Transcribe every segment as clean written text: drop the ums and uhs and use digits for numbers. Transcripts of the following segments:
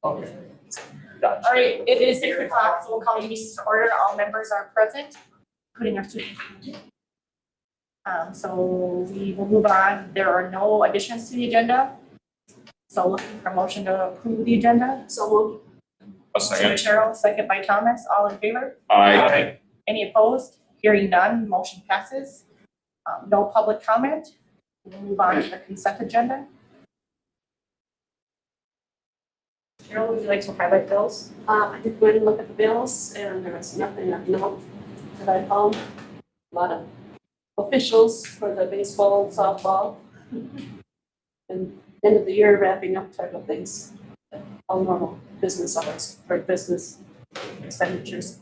Okay. All right, it is 6 o'clock, so we'll call the meeting to order. All members are present, including our students. So we will move on. There are no additions to the agenda. So looking for motion to approve the agenda. So moved. A second. Cheryl, second by Thomas. All in favor? Aye. Any opposed? Hearing none, motion passes. No public comment. We'll move on to the consent agenda. Cheryl, would you like to highlight bills? I did go in and look at the bills, and there was nothing of note that I found. A lot of officials for the baseball and softball. And end of the year wrapping up type of things. All normal business hours or business expenditures.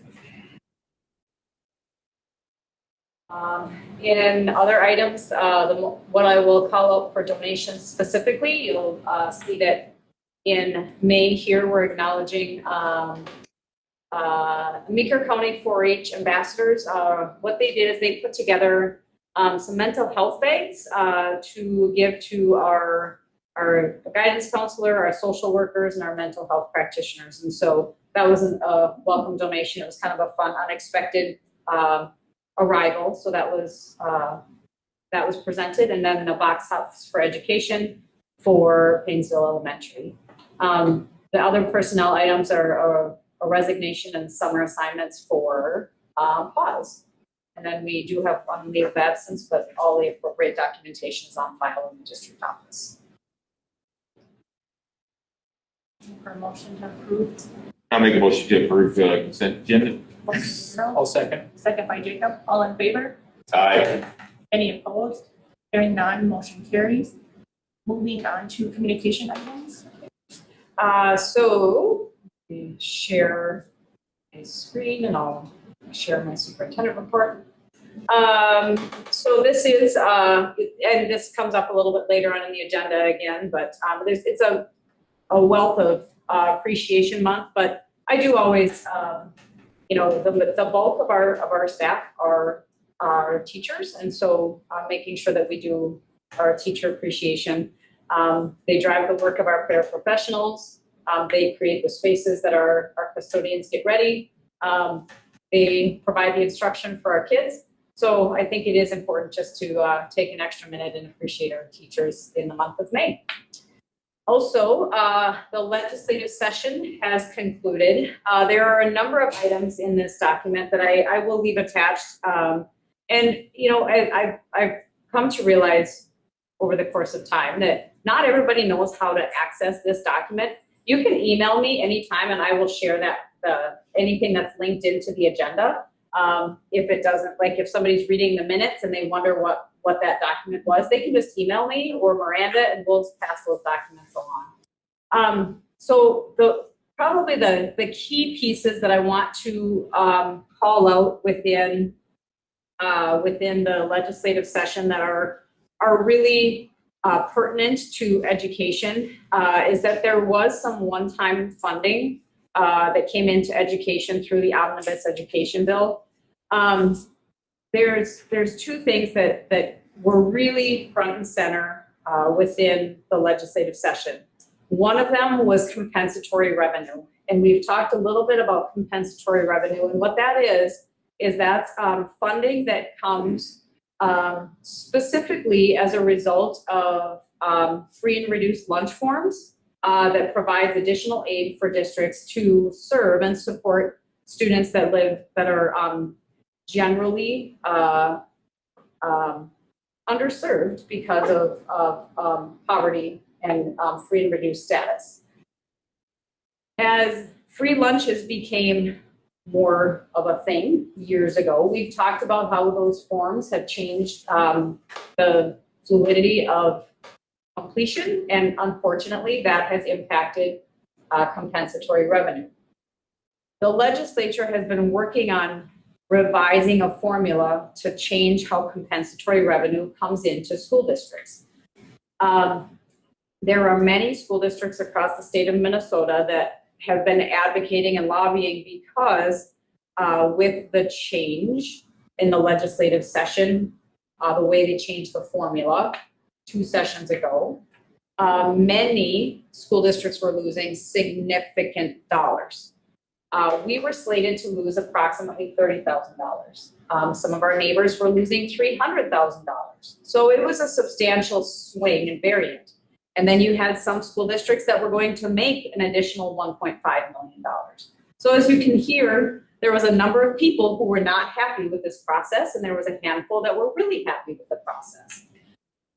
In other items, what I will call out for donations specifically, you'll see that in May here, we're acknowledging Meeker County 4-H ambassadors. What they did is they put together some mental health bags to give to our guidance counselor, our social workers, and our mental health practitioners. And so that was a welcome donation. It was kind of a fun, unexpected arrival. So that was presented. And then the box tops for education for Paynesville Elementary. The other personnel items are a resignation and summer assignments for pause. And then we do have one leave of absence, but all the appropriate documentation is on file in the district office. For a motion to approve. I'll make a motion to approve consent agenda. Cheryl, I'll second. second by Jacob. All in favor? Aye. Any opposed? Hearing none, motion carries. Moving on to communication items. So let me share my screen and I'll share my superintendent report. So this is, and this comes up a little bit later on in the agenda again, but it's a wealth of appreciation month, but I do always, the bulk of our staff are teachers, and so making sure that we do our teacher appreciation. They drive the work of our paraprofessionals. They create the spaces that our custodians get ready. They provide the instruction for our kids. So I think it is important just to take an extra minute and appreciate our teachers in the month of May. Also, the legislative session has concluded. There are a number of items in this document that I will leave attached. And, I've come to realize over the course of time that not everybody knows how to access this document. You can email me anytime and I will share anything that's linked into the agenda. If it doesn't, like if somebody's reading the minutes and they wonder what that document was, they can just email me or Miranda and we'll pass those documents along. So probably the key pieces that I want to call out within the legislative session that are really pertinent to education is that there was some one-time funding that came into education through the omnibus education bill. There's two things that were really front and center within the legislative session. One of them was compensatory revenue, and we've talked a little bit about compensatory revenue, and what that is that's funding that comes specifically as a result of free and reduced lunch forms that provides additional aid for districts to serve and support students that are generally underserved because of poverty and free and reduced status. As free lunches became more of a thing years ago, we've talked about how those forms have changed the fluidity of completion, and unfortunately that has impacted compensatory revenue. The legislature has been working on revising a formula to change how compensatory revenue comes into school districts. There are many school districts across the state of Minnesota that have been advocating and lobbying because with the change in the legislative session, the way they changed the formula 2 sessions ago, many school districts were losing significant dollars. We were slated to lose approximately $30,000. Some of our neighbors were losing $300,000. So it was a substantial swing and variant. And then you had some school districts that were going to make an additional $1.5 million. So as you can hear, there was a number of people who were not happy with this process, and there was a handful that were really happy with the process.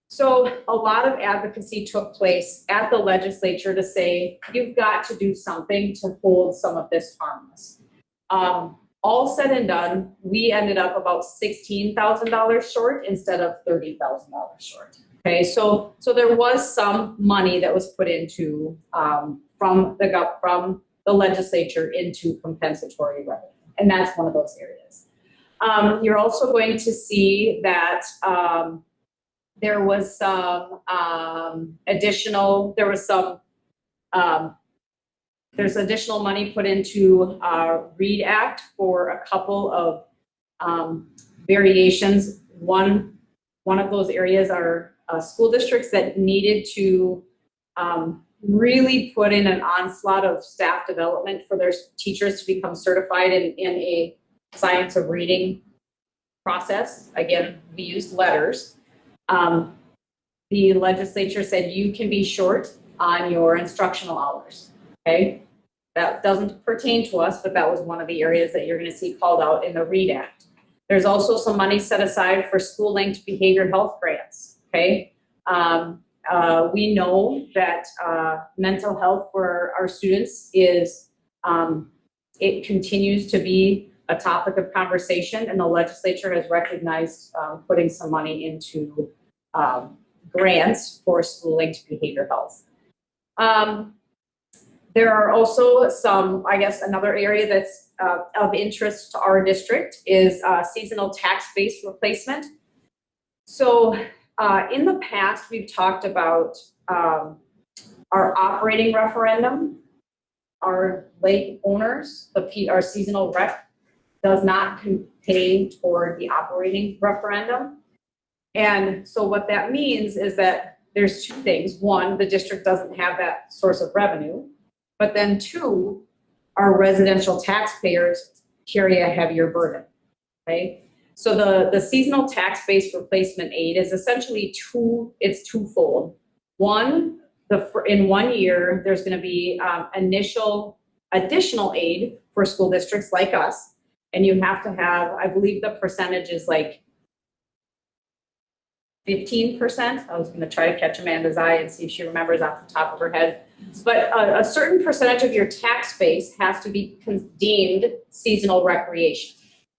So a lot of advocacy took place at the legislature to say, you've got to do something to hold some of this harmless. All said and done, we ended up about $16,000 short instead of $30,000 short. Okay, so there was some money that was put into from the legislature into compensatory revenue, and that's one of those areas. You're also going to see that there was some there's additional money put into READ Act for a couple of variations. One of those areas are school districts that needed to really put in an onslaught of staff development for their teachers to become certified in a science of reading process. Again, we used letters. The legislature said you can be short on your instructional hours, okay? That doesn't pertain to us, but that was one of the areas that you're gonna see called out in the READ Act. There's also some money set aside for school-linked behavior health grants, okay? We know that mental health for our students is, it continues to be a topic of conversation, and the legislature has recognized putting some money into grants for school-linked behavior health. There are also some, I guess, another area that's of interest to our district is seasonal tax-based replacement. So in the past, we've talked about our operating referendum. Our lake owners, our seasonal rec does not contain toward the operating referendum. And so what that means is that there's two things. One, the district doesn't have that source of revenue, but then two, our residential taxpayers carry a heavier burden, okay? So the seasonal tax-based replacement aid is essentially twofold. One, in 1 year, there's gonna be additional aid for school districts like us, and you have to have, I believe the percentage is like 15%. I was going to try to catch Amanda's eye and see if she remembers off the top of her head. But a certain percentage of your tax base has to be deemed seasonal recreation.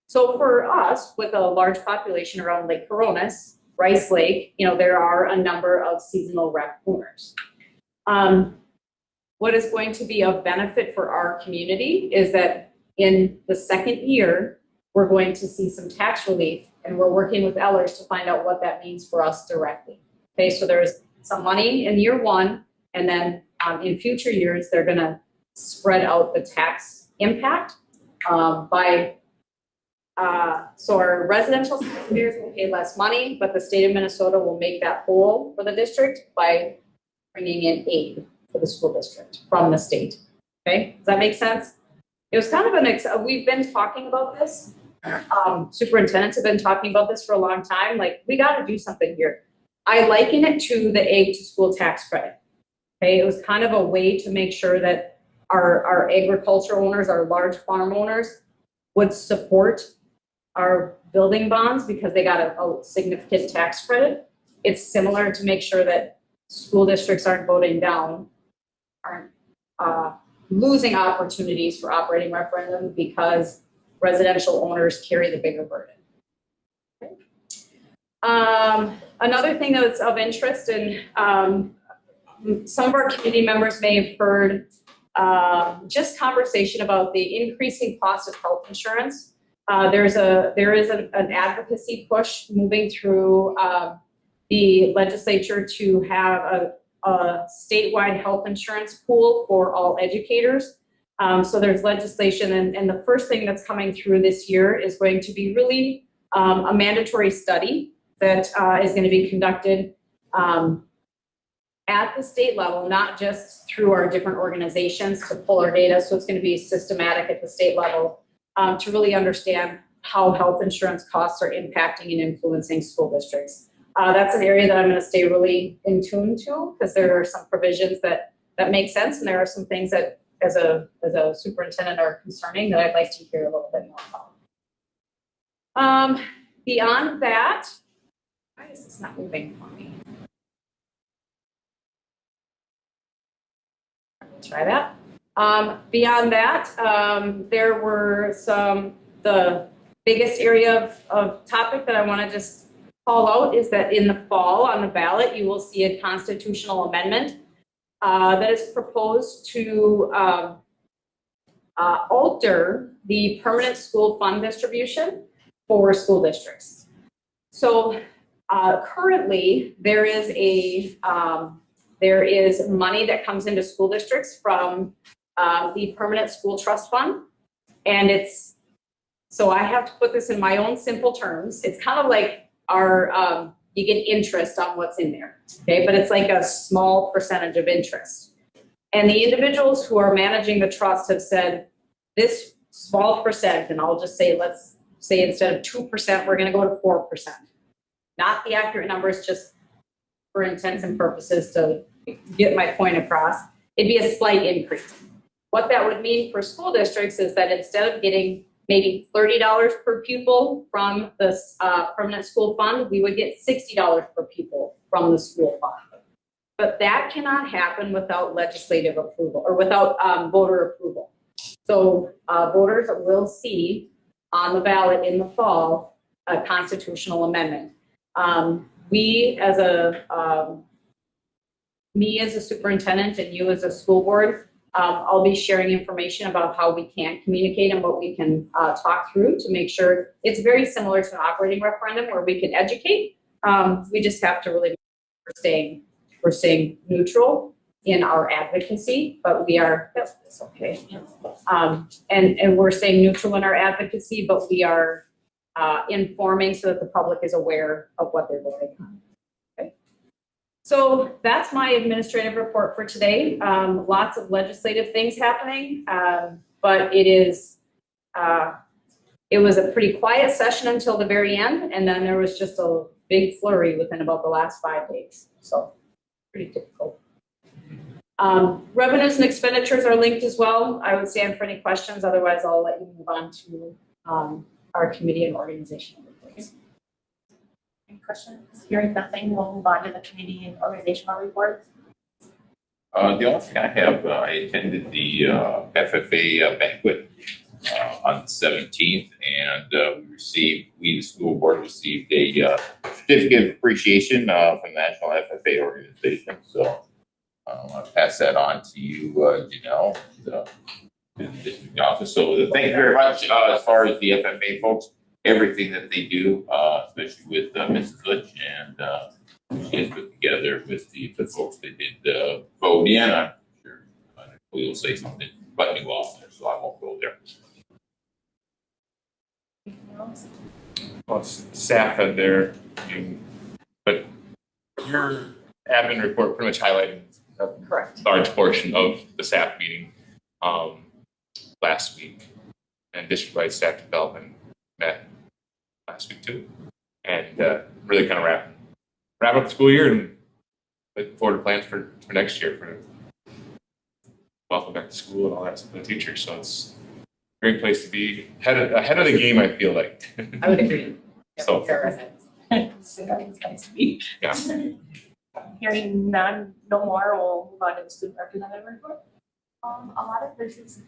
So for us, with a large population around Lake Coronas, Rice Lake, there are a number of seasonal rec owners. What is going to be of benefit for our community is that in the second year, we're going to see some tax relief, and we're working with Ellers to find out what that means for us directly. Okay, so there's some money in year one, and then in future years, they're gonna spread out the tax impact so our residential taxpayers will pay less money, but the state of Minnesota will make that whole for the district by bringing in aid for the school district from the state. Okay, does that make sense? It was kind of we've been talking about this. Superintendents have been talking about this for a long time. Like, we got to do something here. I liken it to the aid to school tax credit. Okay, it was kind of a way to make sure that our agriculture owners, our large farm owners, would support our building bonds because they got a significant tax credit. It's similar to make sure that school districts aren't losing opportunities for operating referendum because residential owners carry the bigger burden. Okay. Another thing that's of interest, and some of our community members may have heard just conversation about the increasing cost of health insurance. There is an advocacy push moving through the legislature to have a statewide health insurance pool for all educators. So there's legislation, and the first thing that's coming through this year is going to be really a mandatory study that is going to be conducted at the state level, not just through our different organizations to pull our data. So it's going to be systematic at the state level to really understand how health insurance costs are impacting and influencing school districts. That's an area that I'm going to stay really in tune to, because there are some provisions that make sense, and there are some things that as a superintendent are concerning that I'd like to hear a little bit more about. Beyond that, why is this not moving for me? Try that. Beyond that, there were the biggest area of topic that I want to just call out is that in the fall on the ballot, you will see a constitutional amendment that is proposed to alter the permanent school fund distribution for school districts. So currently there is money that comes into school districts from the permanent school trust fund, and so I have to put this in my own simple terms. It's kind of like our you get interest on what's in there, okay? But it's like a small percentage of interest. And the individuals who are managing the trust have said this small percent, and I'll just say, let's say instead of 2%, we're gonna go to 4%. Not the accurate numbers, just for intents and purposes to get my point across. It'd be a slight increase. What that would mean for school districts is that instead of getting maybe $30 per pupil from the permanent school fund, we would get $60 per pupil from the school fund. But that cannot happen without legislative approval or without voter approval. So voters will see on the ballot in the fall a constitutional amendment. Me as a superintendent and you as a school board, I'll be sharing information about how we can communicate and what we can talk through to make sure it's very similar to an operating referendum where we can educate. We just have to really, we're staying neutral in our advocacy, but we are, that's okay. And we're staying neutral in our advocacy, but we are informing so that the public is aware of what they're voting on. So that's my administrative report for today. Lots of legislative things happening, but it was a pretty quiet session until the very end, and then there was just a big flurry within about the last 5 days. So pretty typical. Revenues and expenditures are linked as well. I would stand for any questions. Otherwise, I'll let you move on to our committee and organizational reports. Any questions? Hearing nothing, we'll move on to the committee and organizational reports. The only thing I have, I attended the FFA banquet on the 17th, and we the school board received a certificate of appreciation from the National FFA organization. So I'll pass that on to you, Janelle, in the district office. So thank you very much as far as the FFA folks. Everything that they do, especially with Mrs. Litch and she has put together with the folks that did vote in. I'm sure we will say something but new off there, so I won't go there. Anything else? Well, staff had their meeting, but your admin report pretty much highlighted a Correct. large portion of the staff meeting last week, and district-wide staff development met last week too, and really kind of wrap up the school year and look forward to plans for next year for welcome back to school and all that stuff for the teachers. So it's a great place to be, ahead of the game, I feel like. I would agree. So So that was nice to meet. yeah. Hearing none, no more, we'll move on to the student representative report. A lot of places,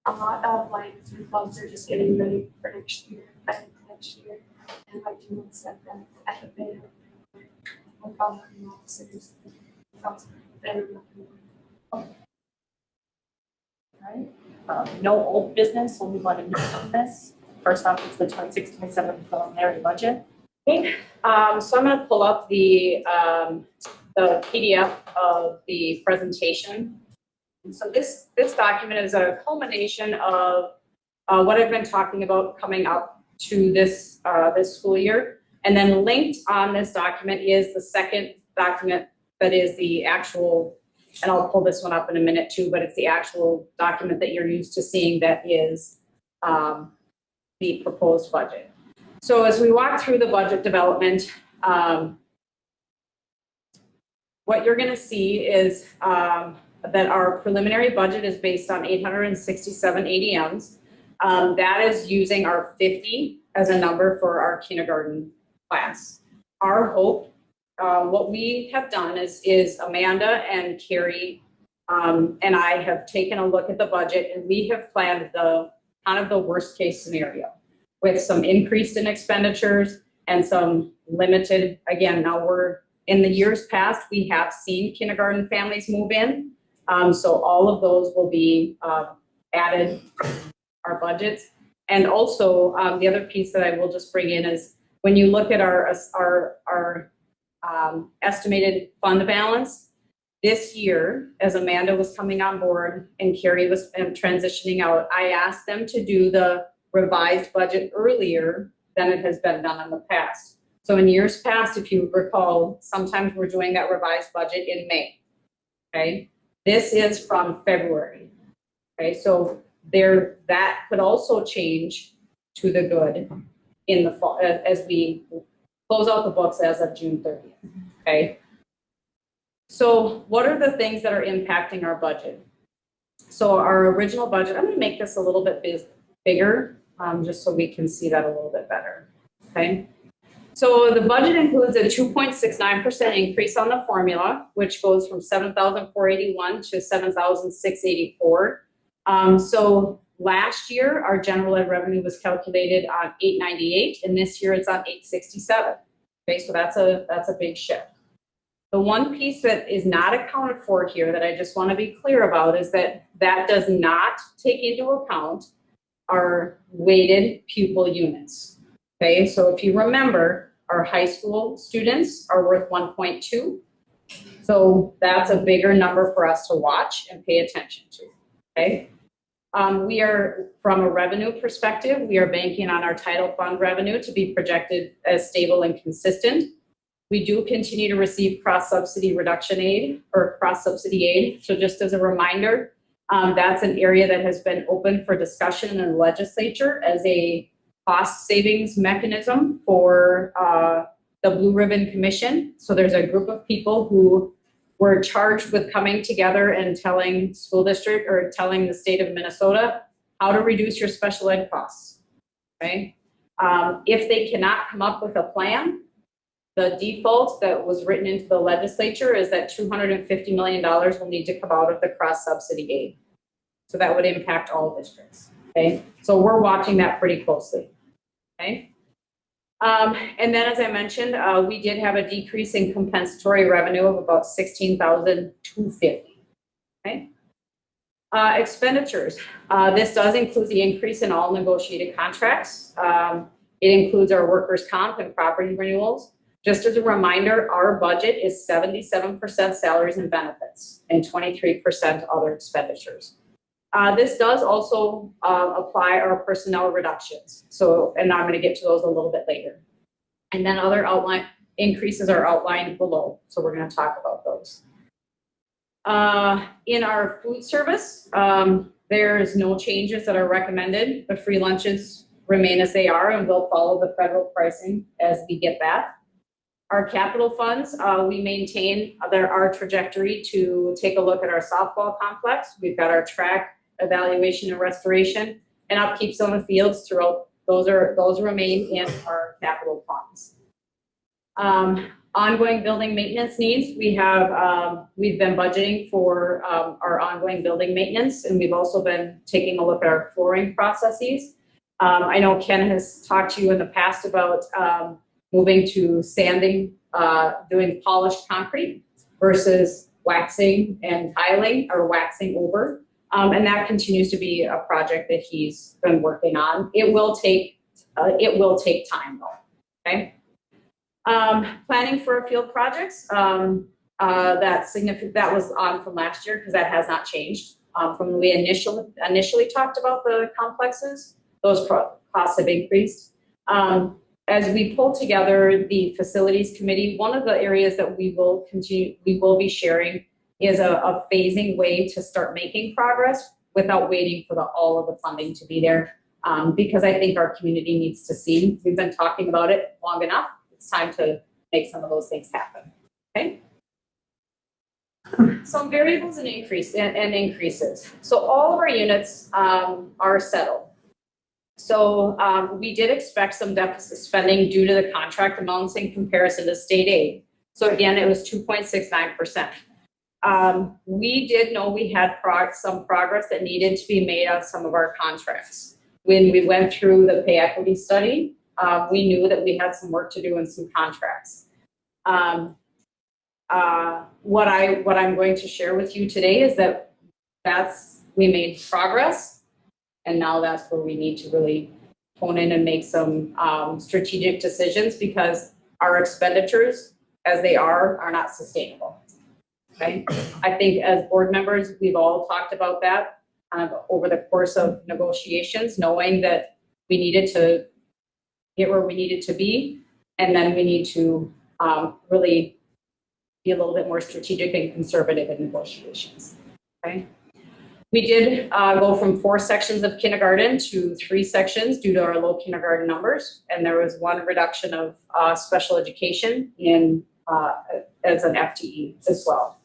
a lot of like student clubs are just getting ready for next year, and like 2 months at the FFA, with all the officers, Right. No old business, we'll move on to new business. First off is the 26-27 preliminary budget. So I'm going to pull up the PDF of the presentation. And so this document is a culmination of what I've been talking about coming up to this school year. And then linked on this document is the second document that is the actual, and I'll pull this one up in a minute too, but it's the actual document that you're used to seeing that is the proposed budget. So as we walk through the budget development, what you're gonna see is that our preliminary budget is based on 867 ADMs. That is using our 50 as a number for our kindergarten class. Our hope, what we have done is Amanda and Carrie and I have taken a look at the budget, and we have planned the kind of the worst case scenario with some increased in expenditures and some limited, again, now we're in the years past, we have seen kindergarten families move in. So all of those will be added to our budgets. And also the other piece that I will just bring in is when you look at our estimated fund balance this year, as Amanda was coming on board and Carrie was transitioning out, I asked them to do the revised budget earlier than it has been done in the past. So in years past, if you recall, sometimes we're doing that revised budget in May, okay? This is from February, okay? So that could also change to the good in the fall, as we close out the books as of June 30th, okay? So what are the things that are impacting our budget? So our original budget, I'm gonna make this a little bit bigger, just so we can see that a little bit better, okay? So the budget includes a 2.69% increase on the formula, which goes from 7,481 to 7,684. So last year, our general ed revenue was calculated on 898, and this year it's on 867. Okay, so that's a big shift. The one piece that is not accounted for here that I just want to be clear about is that does not take into account our weighted pupil units. Okay, so if you remember, our high school students are worth 1.2. So that's a bigger number for us to watch and pay attention to, okay? We are, from a revenue perspective, we are banking on our title fund revenue to be projected as stable and consistent. We do continue to receive cross-subsidy reduction aid or cross-subsidy aid. So just as a reminder, that's an area that has been open for discussion in the legislature as a cost savings mechanism for the Blue Ribbon Commission. So there's a group of people who were charged with coming together and telling school district or telling the state of Minnesota how to reduce your special ed costs, okay? If they cannot come up with a plan, the default that was written into the legislature is that $250 million will need to come out of the cross-subsidy aid. So that would impact all districts, okay? So we're watching that pretty closely, okay? And then, as I mentioned, we did have a decrease in compensatory revenue of about $16,250, okay? Expenditures. This does include the increase in all negotiated contracts. It includes our workers' comp and property renewals. Just as a reminder, our budget is 77% salaries and benefits and 23% other expenditures. This does also apply our personnel reductions. So, and I'm going to get to those a little bit later. And then other outline increases are outlined below. So we're going to talk about those. In our food service, there's no changes that are recommended. The free lunches remain as they are, and we'll follow the federal pricing as we get that. Our capital funds, we maintain our trajectory to take a look at our softball complex. We've got our track evaluation and restoration and upkeeps on the fields throughout. Those remain in our capital funds. Ongoing building maintenance needs. We have, we've been budgeting for our ongoing building maintenance, and we've also been taking a look at our flooring processes. I know Ken has talked to you in the past about moving to sanding, doing polished concrete versus waxing and tiling or waxing over. And that continues to be a project that he's been working on. It will take time though, okay? Planning for our field projects, that was on from last year because that has not changed. From when we initially talked about the complexes, those costs have increased. as we pull together the facilities committee, one of the areas that we will be sharing is a phasing way to start making progress without waiting for all of the funding to be there. Because I think our community needs to see, we've been talking about it long enough. It's time to make some of those things happen, okay? Some variables and increases. So all of our units are settled. So we did expect some deficit spending due to the contract amounts in comparison to state aid. So again, it was 2.69%. We did know we had some progress that needed to be made on some of our contracts. When we went through the pay equity study, we knew that we had some work to do in some contracts. What I'm going to share with you today is that we made progress, and now that's where we need to really hone in and make some strategic decisions, because our expenditures, as they are not sustainable. Okay, I think as board members, we've all talked about that over the course of negotiations, knowing that we needed to get where we needed to be, and then we need to really be a little bit more strategic and conservative in negotiations. Okay, we did go from 4 sections of kindergarten to 3 sections due to our low kindergarten numbers, and there was one reduction of special education in as an FTE as well.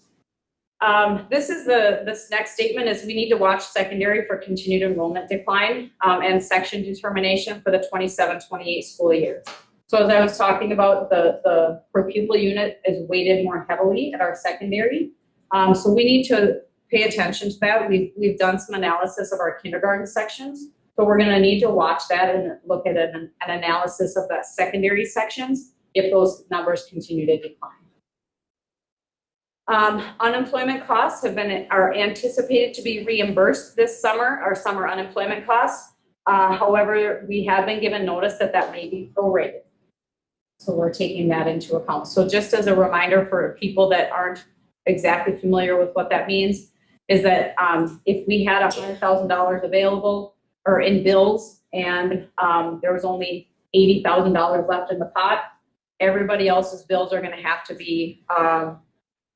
This next statement is we need to watch secondary for continued enrollment decline and section determination for the 27-28 school year. So as I was talking about, the per pupil unit is weighted more heavily at our secondary. So we need to pay attention to that. We've done some analysis of our kindergarten sections. So we're gonna need to watch that and look at an analysis of that secondary sections if those numbers continue to decline. Unemployment costs are anticipated to be reimbursed this summer, our summer unemployment costs. However, we have been given notice that may be prorated. So we're taking that into account. So just as a reminder for people that aren't exactly familiar with what that means, is that if we had $100,000 available or in bills and there was only $80,000 left in the pot, everybody else's bills are gonna have to be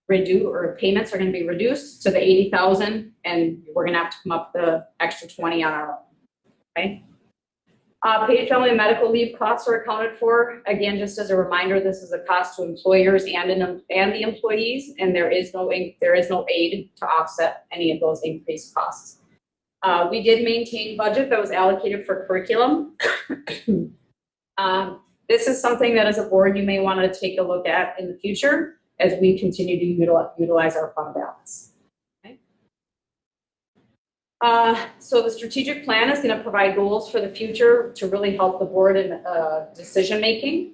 reduced, or payments are going to be reduced to the 80,000, and we're going to have to come up with the extra 20 on our own. Okay. Paid family medical leave costs are accounted for. Again, just as a reminder, this is a cost to employers and the employees, and there is no aid to offset any of those increased costs. We did maintain budget that was allocated for curriculum. This is something that as a board you may want to take a look at in the future as we continue to utilize our fund balance. Okay. So the strategic plan is going to provide goals for the future to really help the board in decision making.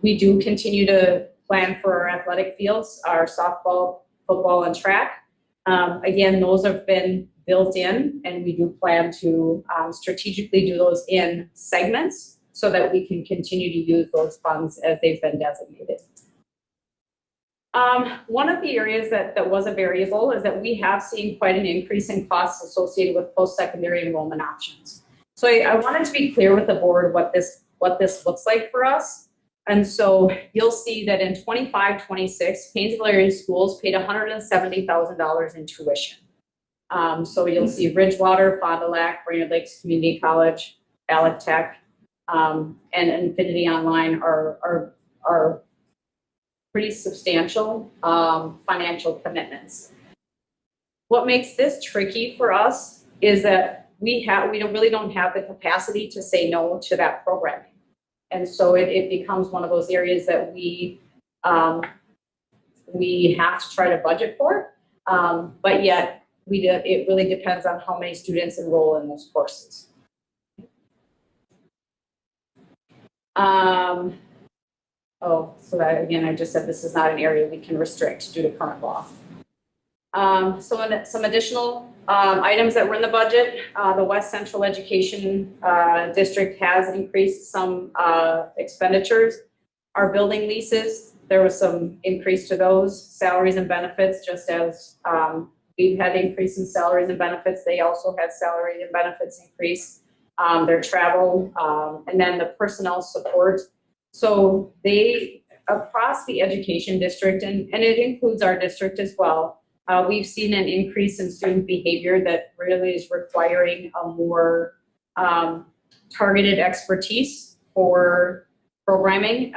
We do continue to plan for our athletic fields, our softball, football, and track. Again, those have been built in, and we do plan to strategically do those in segments so that we can continue to use those funds as they've been designated. One of the areas that was a variable is that we have seen quite an increase in costs associated with post-secondary enrollment options. So I wanted to be clear with the board what this looks like for us. And so you'll see that in 25-26, Paynesville area schools paid $170,000 in tuition. So you'll see Ridgewater, Fond du Lac, Brainerd Lakes Community College, Alec Tech, and Infinity Online are pretty substantial financial commitments. What makes this tricky for us is that we really don't have the capacity to say no to that programming. And so it becomes one of those areas that we have to try to budget for, but yet it really depends on how many students enroll in those courses. So that, again, I just said this is not an area we can restrict due to current law. So some additional items that were in the budget, the West Central Education District has increased some expenditures. Our building leases, there was some increase to those. Salaries and benefits, just as we've had increase in salaries and benefits, they also had salary and benefits increase. their travel, and then the personnel support. So they, across the education district, and it includes our district as well, we've seen an increase in student behavior that really is requiring a more targeted expertise for programming.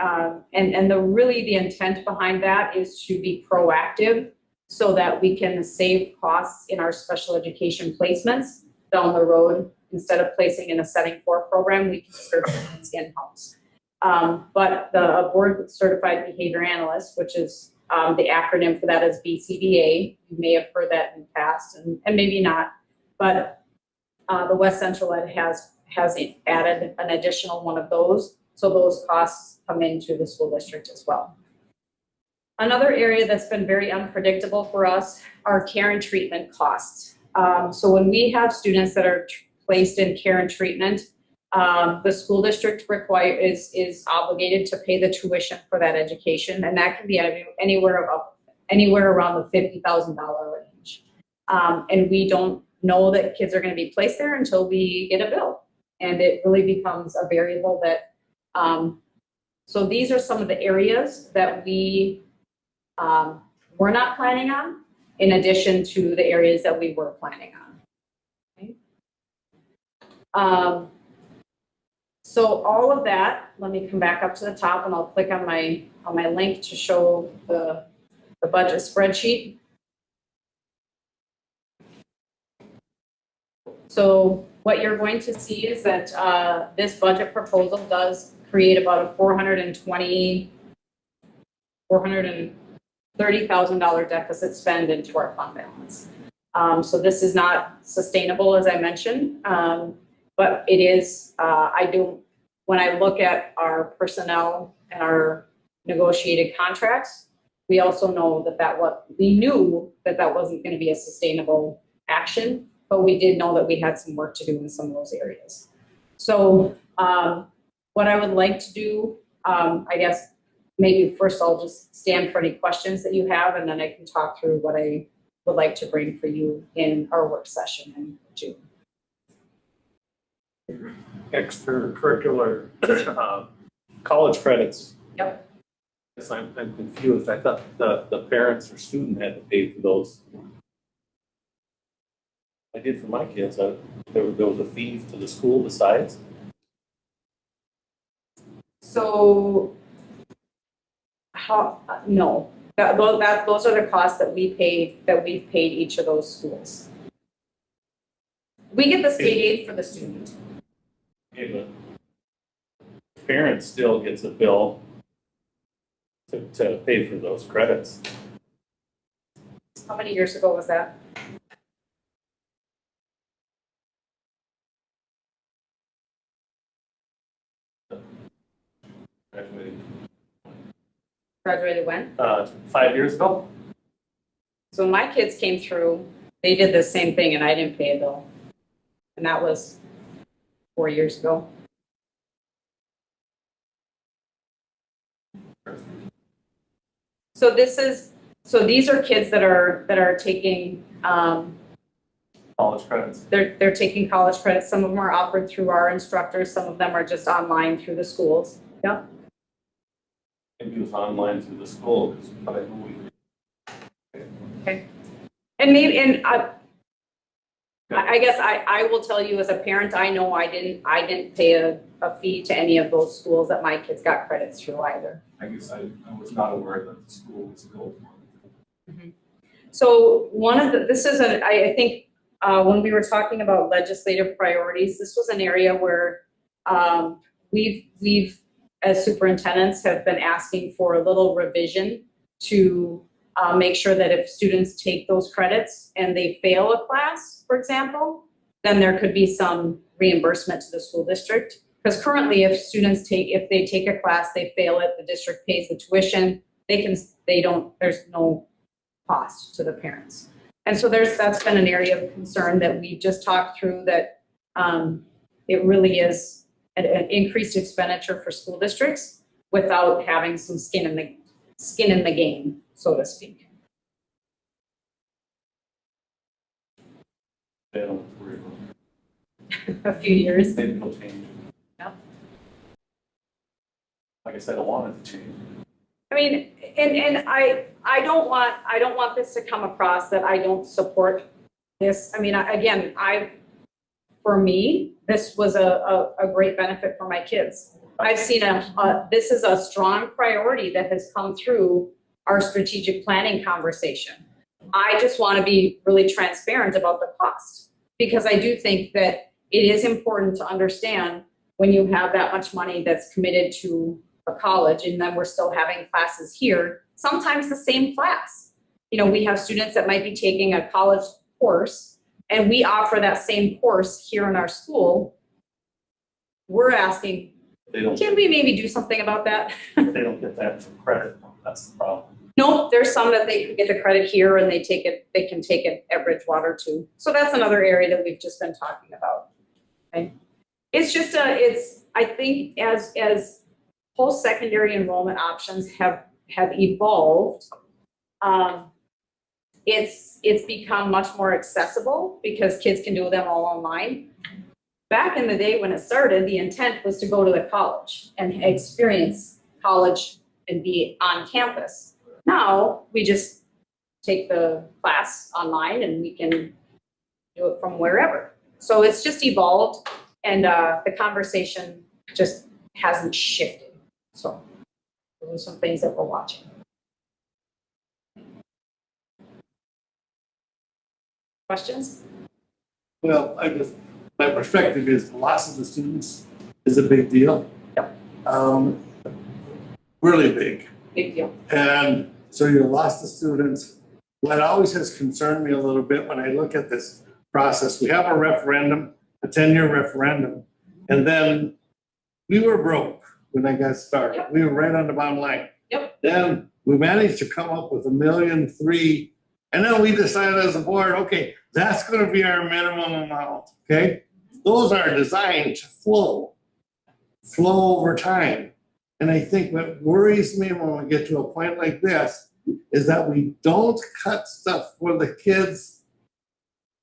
And the intent behind that is to be proactive so that we can save costs in our special education placements down the road. Instead of placing in a setting 4 program, we can serve students in-house. But the board certified behavior analyst, which is the acronym for that is BCBA. You may have heard that in the past and maybe not, but the West Central Ed has added an additional one of those. So those costs come into the school district as well. Another area that's been very unpredictable for us are care and treatment costs. So when we have students that are placed in care and treatment, the school district is obligated to pay the tuition for that education, and that can be anywhere around the $50,000 range. And we don't know that kids are going to be placed there until we get a bill, and it really becomes a variable that. So these are some of the areas that we're not planning on, in addition to the areas that we were planning on. Okay. So all of that, let me come back up to the top and I'll click on my link to show the budget spreadsheet. So what you're going to see is that this budget proposal does create about a $430,000 deficit spend into our fund balance. So this is not sustainable, as I mentioned, but it is, when I look at our personnel and our negotiated contracts, we also know we knew that wasn't going to be a sustainable action, but we did know that we had some work to do in some of those areas. So what I would like to do, I guess, maybe first I'll just stand for any questions that you have, and then I can talk through what I would like to bring for you in our work session in June. Extracurricular college credits. Yep. Yes, I'm confused. I thought the parents or student had to pay for those. I did for my kids. There was a fee to the school besides. So, no, those are the costs that we've paid each of those schools. We get the state aid for the student. Okay, but parent still gets a bill to pay for those credits. How many years ago was that? Graduated when? 5 years ago. So when my kids came through, they did the same thing and I didn't pay a bill. And that was 4 years ago. So these are kids that are taking College credits. they're taking college credits. Some of them are offered through our instructors, some of them are just online through the schools. Yep. Maybe it was online through the school. Because Okay. And maybe I guess I will tell you as a parent, I know I didn't pay a fee to any of those schools that my kids got credits through either. I guess I was not aware that the school was built. Mm-hmm. So I think when we were talking about legislative priorities, this was an area where we've as superintendents have been asking for a little revision to make sure that if students take those credits and they fail a class, for example, then there could be some reimbursement to the school district. Because currently, if they take a class, they fail it, the district pays the tuition, there's no cost to the parents. And so that's been an area of concern that we just talked through, that it really is an increased expenditure for school districts without having some skin in the game, so to speak. They don't worry about a few years. Maybe it'll change. Yeah. Like I said, I want it to change. I mean, and I don't want this to come across that I don't support this. I mean, again, for me, this was a great benefit for my kids. I've seen this is a strong priority that has come through our strategic planning conversation. I just want to be really transparent about the cost, because I do think that it is important to understand when you have that much money that's committed to a college, and then we're still having classes here, sometimes the same class. You know, we have students that might be taking a college course, and we offer that same course here in our school. We're asking, They don't, can we maybe do something about that? they don't get that for credit. That's the problem. No, there's some that they can get the credit here and they can take it at Bridgewater too. So that's another area that we've just been talking about. Okay. It's just I think as post-secondary enrollment options have evolved, it's become much more accessible because kids can do them all online. Back in the day when it started, the intent was to go to the college and experience college and be on campus. Now, we just take the class online and we can do it from wherever. So it's just evolved, and the conversation just hasn't shifted. So those are some things that we're watching. Questions? Well, my perspective is the loss of the students is a big deal. Yep. Really big. Big deal. And so you lost the students. What always has concerned me a little bit when I look at this process, we have a referendum, a 10-year referendum, and then we were broke when I got started. Yep. We were right on the bottom line. Yep. Then we managed to come up with $1.3 million, and then we decided as a board, okay, that's going to be our minimum amount, okay? Those are designed to flow over time. And I think what worries me when we get to a point like this is that we don't cut stuff for the kids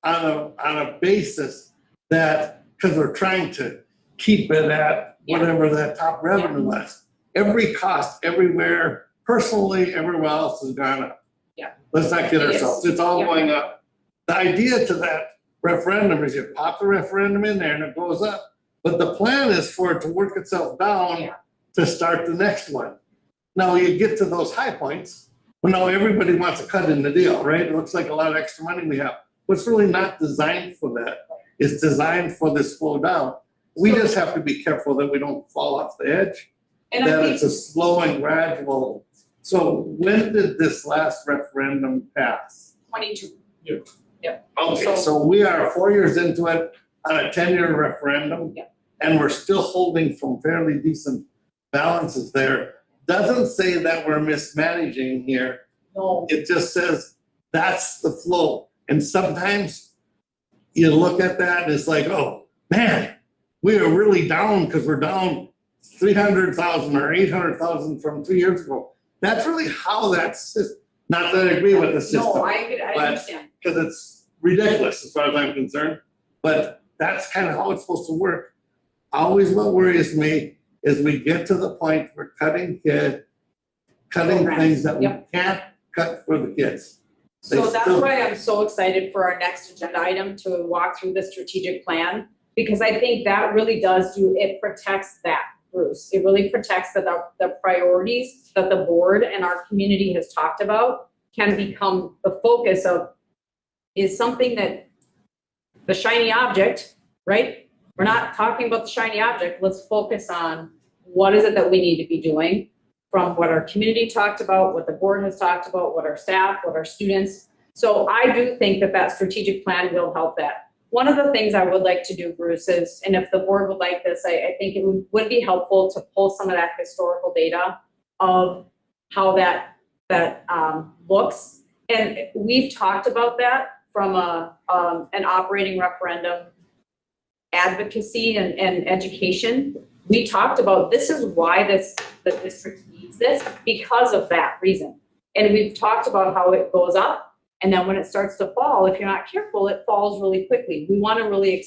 on a basis that, because we're trying to keep it at whatever that top revenue was. Every cost everywhere, personally, everywhere else has gone up. Yeah. Let's not kid It is. ourselves. It's all Yeah. going up. The idea to that referendum is you pop the referendum in there and it goes up. But the plan is for it to work itself down Yeah. to start the next one. Now you get to those high points, well, now everybody wants a cut in the deal, right? It looks like a lot of extra money we have. But it's really not designed for that. It's designed for this flow down. We just have to be careful that we don't fall off the edge, And I that think it's a slow and gradual. So when did this last referendum pass? 22. Okay, so we are 4 years into it on a 10-year referendum. Yeah. And we're still holding from fairly decent balances there. Doesn't say that we're mismanaging here. No. It just says that's the flow. And sometimes you look at that and it's like, oh, man, we are really down because we're down 300,000 or 800,000 from 2 years ago. That's really how that's, not that I agree with the system. No, I but- understand. Because it's ridiculous as far as I'm concerned, but that's kind of how it's supposed to work. Always what worries me is we get to the point where cutting Programs. things that we Yep. can't cut for the kids. So They that's still- why I'm so excited for our next agenda item to walk through the strategic plan, because I think that really it protects that, Bruce. It really protects that the priorities that the board and our community has talked about can become the focus of, is something that the shiny object, right? We're not talking about the shiny object. Let's focus on what is it that we need to be doing from what our community talked about, what the board has talked about, what our staff, what our students. So I do think that strategic plan will help that. One of the things I would like to do, Bruce, is, and if the board would like this, I think it would be helpful to pull some of that historical data of how that looks. And we've talked about that from an operating referendum advocacy and education. We talked about this is why the district needs this, because of that reason. And we've talked about how it goes up And then when it starts to fall, if you're not careful, it falls really quickly. We want to really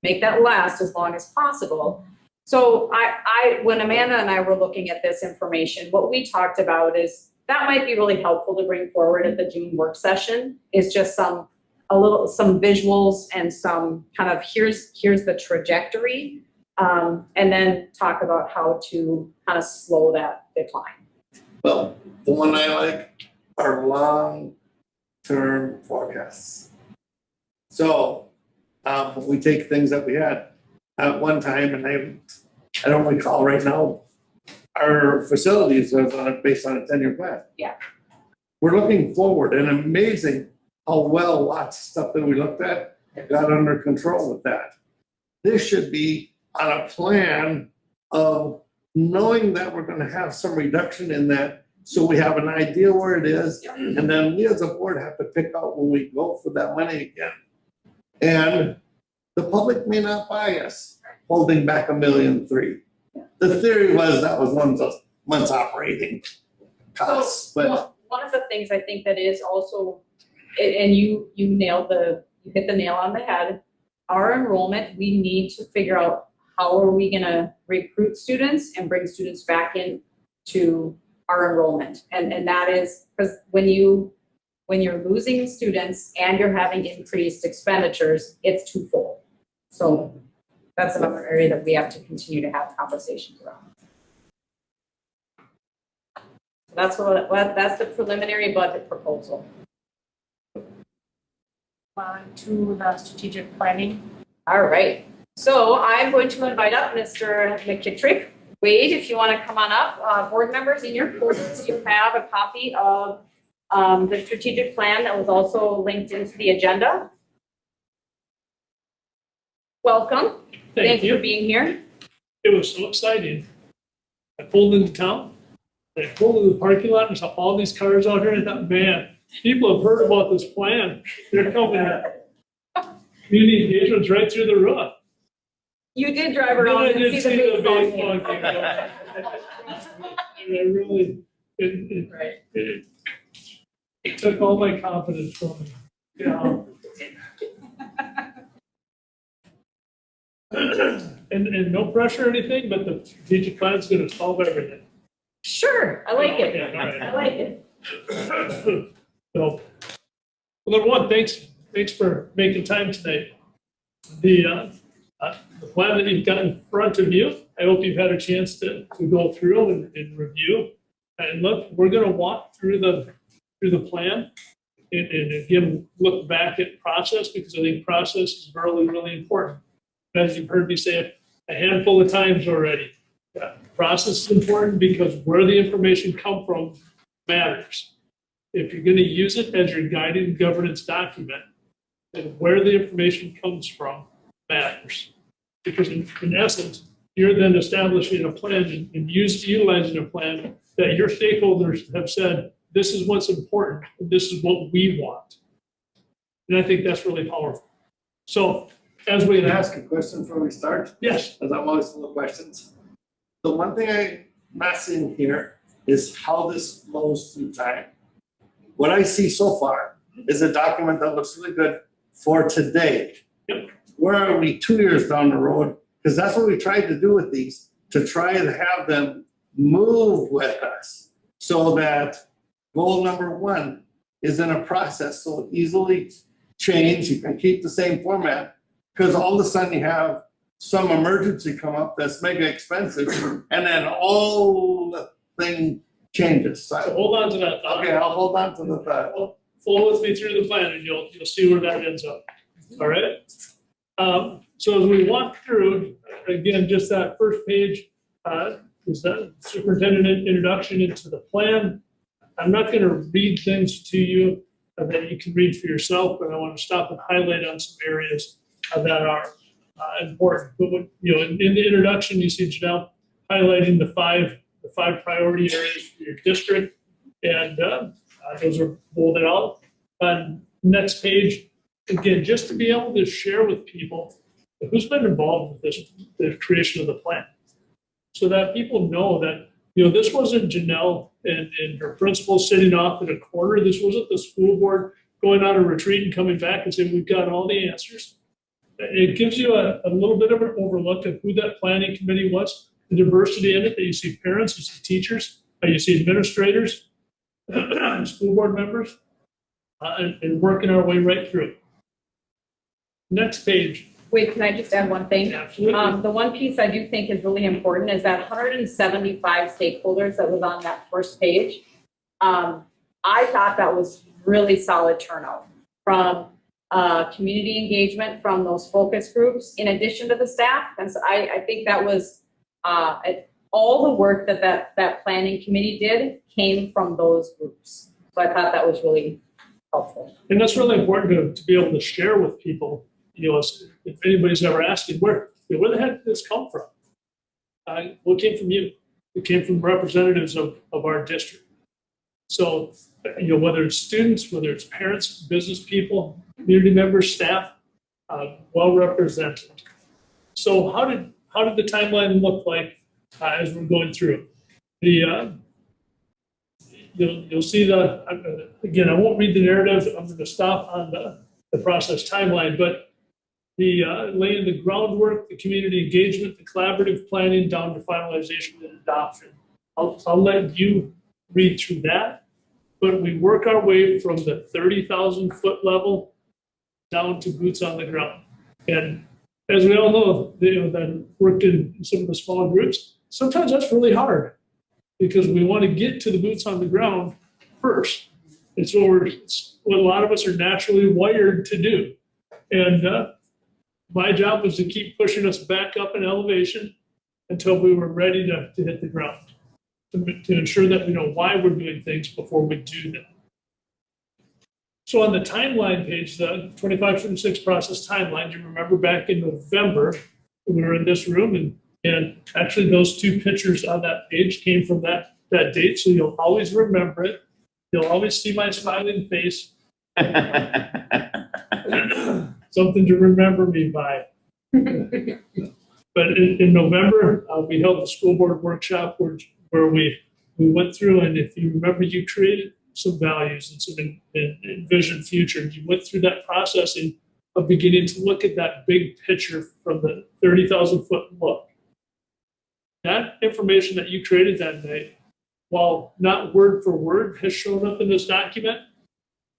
make that last as long as possible. So when Amanda and I were looking at this information, what we talked about is that might be really helpful to bring forward at the June work session, is just some visuals and some kind of here's the trajectory, and then talk about how to kind of slow that decline. Well, the one I like are long-term forecasts. So, we take things that we had at one time, and I don't recall right now, our facilities are based on a 10-year plan. Yeah. We're looking forward, and amazing how well lots of stuff that we looked at got under control with that. This should be on a plan of knowing that we're gonna have some reduction in that, so we have an idea where it is, and then we as a board have to pick out when we go for that money again. And the public may not buy us holding back $1.3 million. The theory was that was month's operating costs, but One of the things I think that is also, and you hit the nail on the head, our enrollment, we need to figure out how are we gonna recruit students and bring students back in to our enrollment. And that is, because when you're losing students and you're having increased expenditures, it's twofold. So that's another area that we have to continue to have conversations around. That's that's the preliminary budget proposal. On to the strategic planning. All right, so I'm going to invite up Mr. McKittrick. Wade, if you want to come on up. Board members, in your folders, you have a copy of the strategic plan that was also linked into the agenda. Welcome. Thank you for being here. It was so exciting. I pulled into town, I pulled into the parking lot and saw all these cars out here, and I thought, man, people have heard about this plan. They're coming. Community engagement's right through the roof. You did drive around Then I and did see the baseball game. game. And it really, it took all my confidence from me. Yeah. And no pressure or anything, but the strategic plan's gonna solve everything. Sure, I like it. Okay, all right. I like it. So, well, number one, thanks for making time tonight. The plan that you've got in front of you, I hope you've had a chance to go through and review. And look, we're gonna walk through the plan and again, look back at process, because I think process is really, really important. As you've heard me say a handful of times already, process is important because where the information comes from matters. If you're gonna use it as your guiding governance document, then where the information comes from matters. Because in essence, you're then establishing a plan and utilizing a plan that your stakeholders have said, this is what's important, and this is what we want. And I think that's really powerful. So as we can I ask a question before we start? yes, As I'm always full of questions. The one thing I'm not seeing here is how this flows through time. What I see so far is a document that looks really good for today. Yep. Where are we 2 years down the road? Because that's what we tried to do with these, to try and have them move with us so that goal number one is in a process so easily change. You can keep the same format, because all of a sudden you have some emergency come up that's mega expensive, and then all the thing changes. so So, hold on to that thought. okay, I'll hold on to the thought. Follow with me through the plan and you'll see where that ends up. All right? So as we walk through, again, just that first page is the superintendent introduction into the plan. I'm not going to read things to you that you can read for yourself, but I want to stop and highlight on some areas that are important. But when, in the introduction, you see Janelle highlighting the five priority areas for your district, and those are bolded out. Next page, again, just to be able to share with people who's been involved with the creation of the plan, so that people know that This wasn't Janelle and her principal sitting off in a corner. This wasn't the school board going on a retreat and coming back and saying, we've got all the answers. It gives you a little bit of an overlook of who that planning committee was, the diversity in it, that you see parents, you see teachers, you see administrators, school board members, and working our way right through. Next page. Wait, can I just add one thing? Absolutely. The one piece I do think is really important is that 175 stakeholders that was on that first page. I thought that was really solid turnout from community engagement, from those focus groups, in addition to the staff. And so I think that was all the work that planning committee did came from those groups. So I thought that was really helpful. And that's really important to be able to share with people. If anybody's ever asking, where the heck did this come from? Well, it came from you. It came from representatives of our district. So, whether it's students, whether it's parents, business people, community members, staff, well represented. So how did the timeline look like as we're going through? You'll see again, I won't read the narrative. I'm going to stop on the process timeline, but the laying the groundwork, the community engagement, the collaborative planning down to finalization and adoption. I'll let you read through that, but we work our way from the 30,000 foot level down to boots on the ground. And as we all know, that worked in some of the smaller groups, sometimes that's really hard because we want to get to the boots on the ground first. It's what a lot of us are naturally wired to do. And my job was to keep pushing us back up in elevation until we were ready to hit the ground, to ensure that we know why we're doing things before we do them. So on the timeline page, the 25-26 process timeline, you remember back in November, we were in this room, and actually those two pictures on that page came from that date, so you'll always remember it. You'll always see my smiling face. Something to remember me by. But in November, we held the school board workshop where we went through, and if you remember, you created some values and some envisioned future. You went through that process of beginning to look at that big picture from the 30,000 foot look. That information that you created that night, while not word for word has shown up in this document,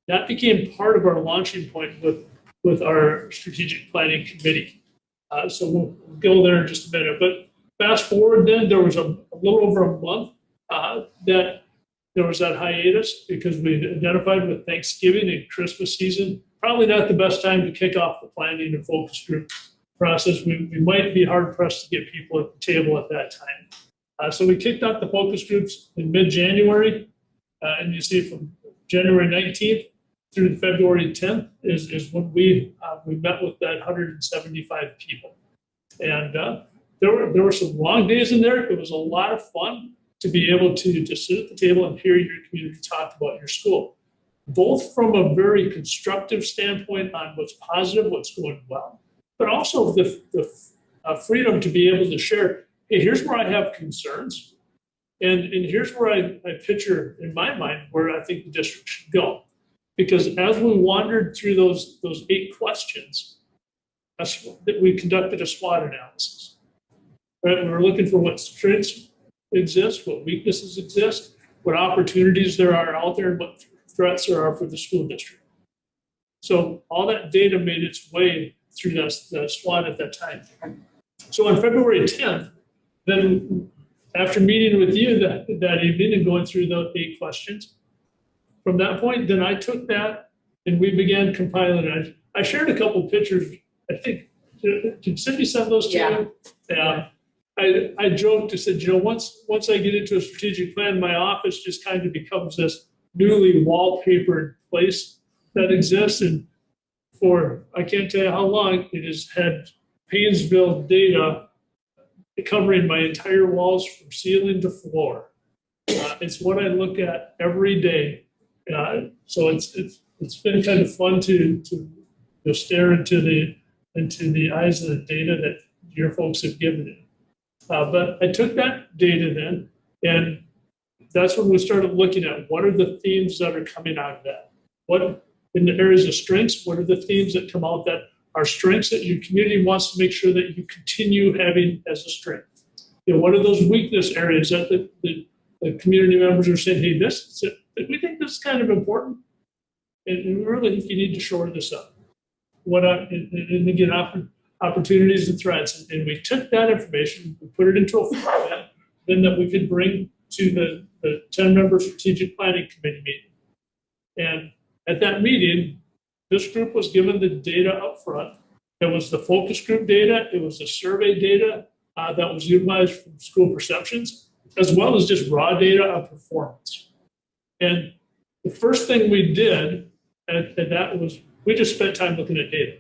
that became part of our launching point with our strategic planning committee. So we'll go there in just a minute. But fast forward then, there was a little over a month that there was that hiatus because we identified with Thanksgiving and Christmas season, probably not the best time to kick off the planning and focus group process. We might be hard pressed to get people at the table at that time. So we kicked off the focus groups in mid-January, and you see from January 19th through February 10th is when we met with that 175 people. And there were some long days in there. It was a lot of fun to be able to just sit at the table and hear your community talk about your school, both from a very constructive standpoint on what's positive, what's going well, but also the freedom to be able to share, hey, here's where I have concerns, and here's where I picture in my mind where I think the district should go. Because as we wandered through those 8 questions, we conducted a SWOT analysis. Right? We were looking for what strengths exist, what weaknesses exist, what opportunities there are out there, and what threats there are for the school district. So all that data made its way through the SWOT at that time. So on February 10th, then after meeting with you that evening and going through the 8 questions, from that point, then I took that and we began compiling it. I shared a couple pictures. I think, did Cindy send those to you? Yeah. I joked, I said, once I get into a strategic plan, my office just kind of becomes this newly wallpapered place that exists. And for, I can't tell you how long, it has had Paynesville data covering my entire walls from ceiling to floor. It's what I look at every day. So it's been kind of fun to stare into the eyes of the data that your folks have given it. But I took that data then And that's when we started looking at what are the themes that are coming out of that? What, in the areas of strengths, what are the themes that come out that are strengths that your community wants to make sure that you continue having as a strength? You know, what are those weakness areas that the community members are saying, hey, we think this is kind of important, and we really think you need to shore this up. And again, opportunities and threats. And we took that information, we put it into a format, then that we could bring to the 10-member strategic planning committee meeting. And at that meeting, this group was given the data up front. It was the focus group data, it was the survey data that was utilized from school perceptions, as well as just raw data on performance. And the first thing we did, and that was, we just spent time looking at data.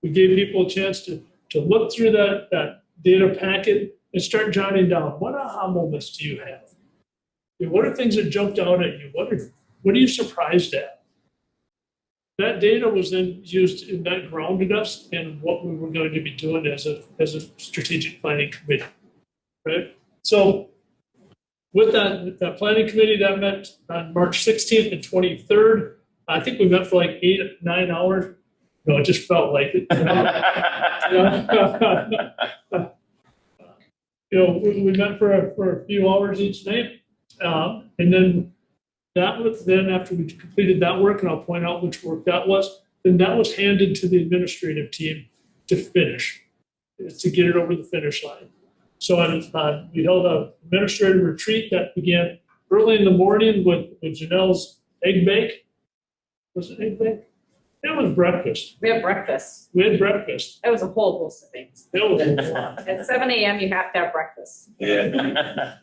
We gave people a chance to look through that data packet and start jotting down, what aha moments do you have? You know, what are things that jumped out at you? What are you surprised at? That data was then used, and that grounded us in what we were going to be doing as a strategic planning committee, right? So with that planning committee that met on March 16th and 23rd, I think we met for like 8-9 hours. No, it just felt like it. You know, we met for a few hours each night, and then after we completed that work, and I'll point out which work that was, then that was handed to the administrative team to finish, to get it over the finish line. So we held an administrative retreat that began early in the morning with Janelle's egg bake. Was it egg bake? It was breakfast. We had breakfast. We had breakfast. That was a whole host of things. It was a lot. At 7 a.m., you have to have breakfast. Yeah.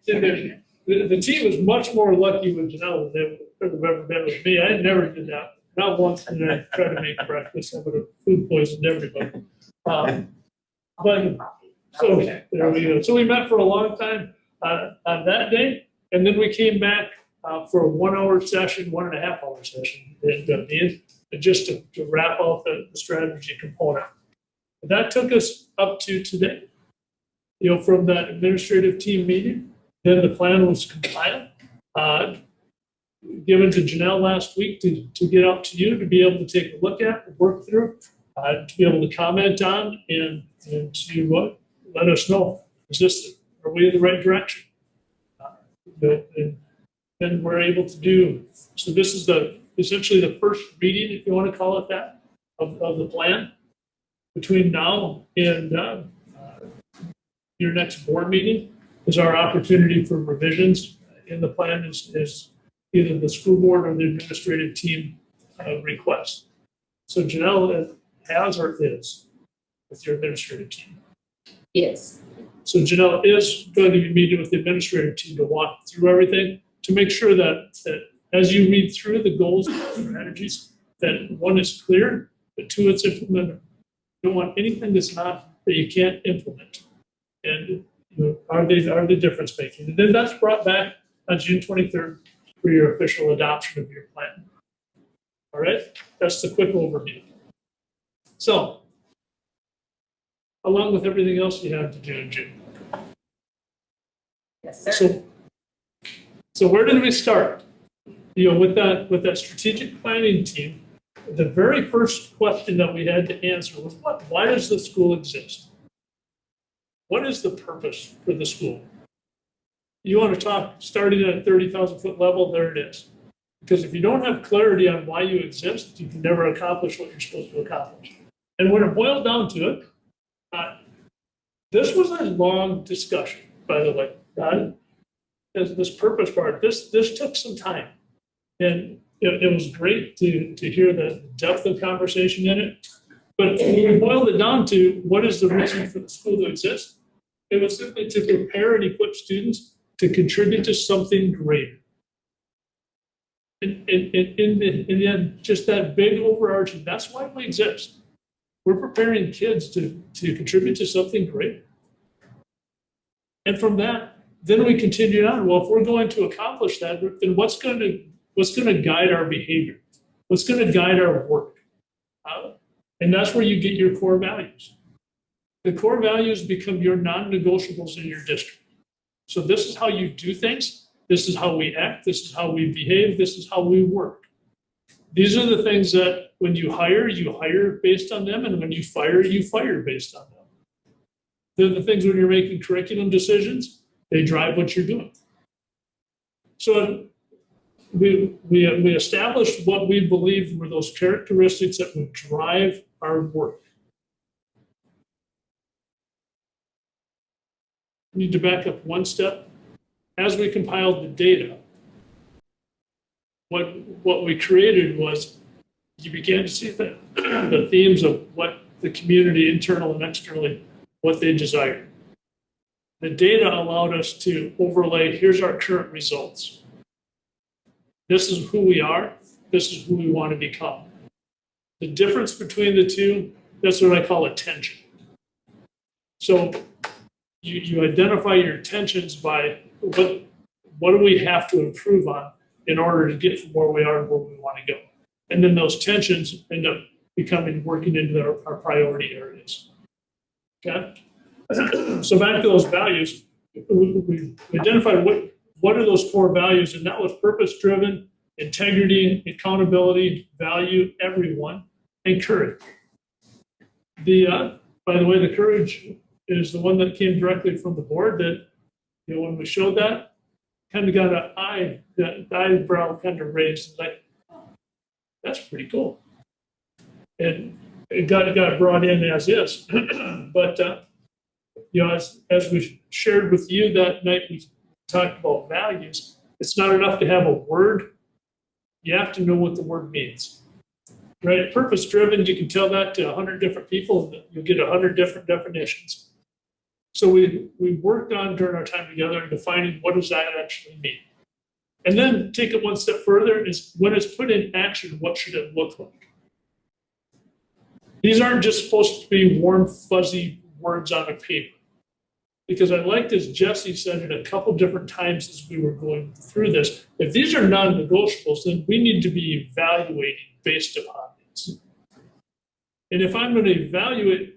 The team was much more lucky with Janelle than they have ever been with me. I never did that. Not once did I try to make breakfast. I would have food poisoned everybody. But so there we go. So we met for a long time on that day, and then we came back for a 1-hour session, 1.5-hour session, and just to wrap up the strategy component. That took us up to today. You know, from that administrative team meeting, then the plan was compiled, given to Janelle last week to get out to you to be able to take a look at, work through, to be able to comment on, and to let us know, are we in the right direction? And then we're able to do, so this is essentially the first reading, if you want to call it that, of the plan. Between now and your next board meeting is our opportunity for revisions in the plan is either the school board or the administrative team request. So Janelle has or is with your administrative team. Yes. So Janelle is going to be meeting with the administrative team to walk through everything to make sure that as you read through the goals and strategies, that one is clear, but two, it's implemented. You don't want anything that you can't implement. And are they difference making? And then that's brought back on June 23rd for your official adoption of your plan. All right, that's the quick overview. So, along with everything else you have to do in June. Yes, sir. So where did we start? With that strategic planning team, the very first question that we had to answer was why does the school exist? What is the purpose for the school? You want to talk starting at a 30,000 foot level, there it is. Because if you don't have clarity on why you exist, you can never accomplish what you're supposed to accomplish. And when it boiled down to it, this was a long discussion, by the way. This purpose part, this took some time. And it was great to hear the depth of conversation in it. But when we boiled it down to what is the reason for the school to exist, it was simply to prepare and equip students to contribute to something greater. In the end, just that big overarching, that's why we exist. We're preparing kids to contribute to something great. And from that, then we continued on. Well, if we're going to accomplish that, then what's going to guide our behavior? What's going to guide our work? And that's where you get your core values. The core values become your non-negotiables in your district. So this is how you do things. This is how we act. This is how we behave. This is how we work. These are the things that when you hire based on them. And when you fire based on them. They're the things when you're making curriculum decisions, they drive what you're doing. So we established what we believed were those characteristics that would drive our work. We need to back up one step. As we compiled the data, what we created was you began to see the themes of what the community, internal and externally, what they desired. The data allowed us to overlay, here's our current results. This is who we are. This is who we want to become. The difference between the two, that's what I call attention. So you identify your tensions by what do we have to improve on in order to get from where we are to where we want to go. And then those tensions end up working into our priority areas. Okay? So back to those values, we identified what are those core values, and that was purpose-driven, integrity, accountability, value, everyone, and courage. By the way, the courage is the one that came directly from the board that, when we showed that, kind of got the eyebrow kind of raised, like, that's pretty cool. And it got brought in as is. But, as we shared with you that night, we talked about values. It's not enough to have a word. You have to know what the word means. Right? Purpose-driven, you can tell that to 100 different people, and you'll get 100 different definitions. So we worked on during our time together defining what does that actually mean. And then take it one step further is when it's put in action, what should it look like? These aren't just supposed to be warm, fuzzy words on a paper. Because I liked, as Jesse said it a couple different times as we were going through this, if these are non-negotiables, then we need to be evaluating based upon these. And if I'm going to evaluate,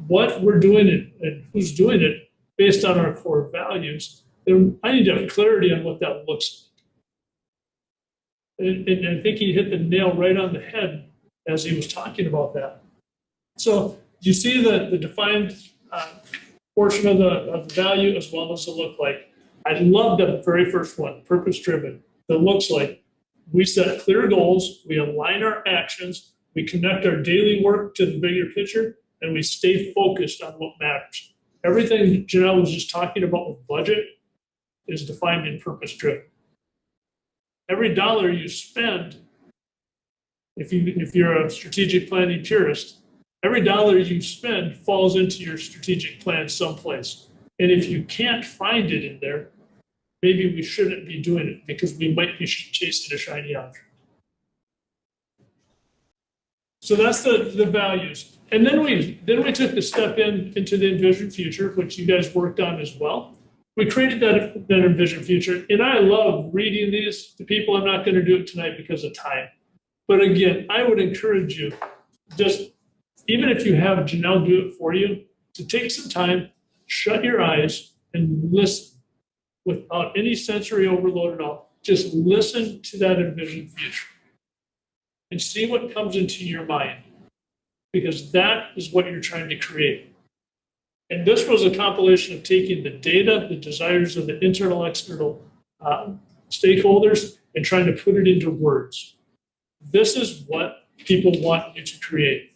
what we're doing and who's doing it based on our core values, then I need to have clarity on what that looks like. And I think he hit the nail right on the head as he was talking about that. So you see the defined portion of the value as well as the look like. I love the very first one, purpose-driven. That looks like we set clear goals, we align our actions, we connect our daily work to the bigger picture, and we stay focused on what matters. Everything Janelle was just talking about with budget is defined in purpose-driven. Every dollar you spend, if you're a strategic planning purist, every dollar you spend falls into your strategic plan someplace. And if you can't find it in there, maybe we shouldn't be doing it because we might be chasing a shiny object. So that's the values. And then we took the step into the envision future, which you guys worked on as well. We created that envision future. And I love reading these to people. I'm not going to do it tonight because of time. But again, I would encourage you, just even if you have Janelle do it for you, to take some time, shut your eyes, and listen without any sensory overload at all. Just listen to that envisioned future and see what comes into your mind, because that is what you're trying to create. And this was a compilation of taking the data, the desires of the internal, external stakeholders, and trying to put it into words. This is what people want you to create.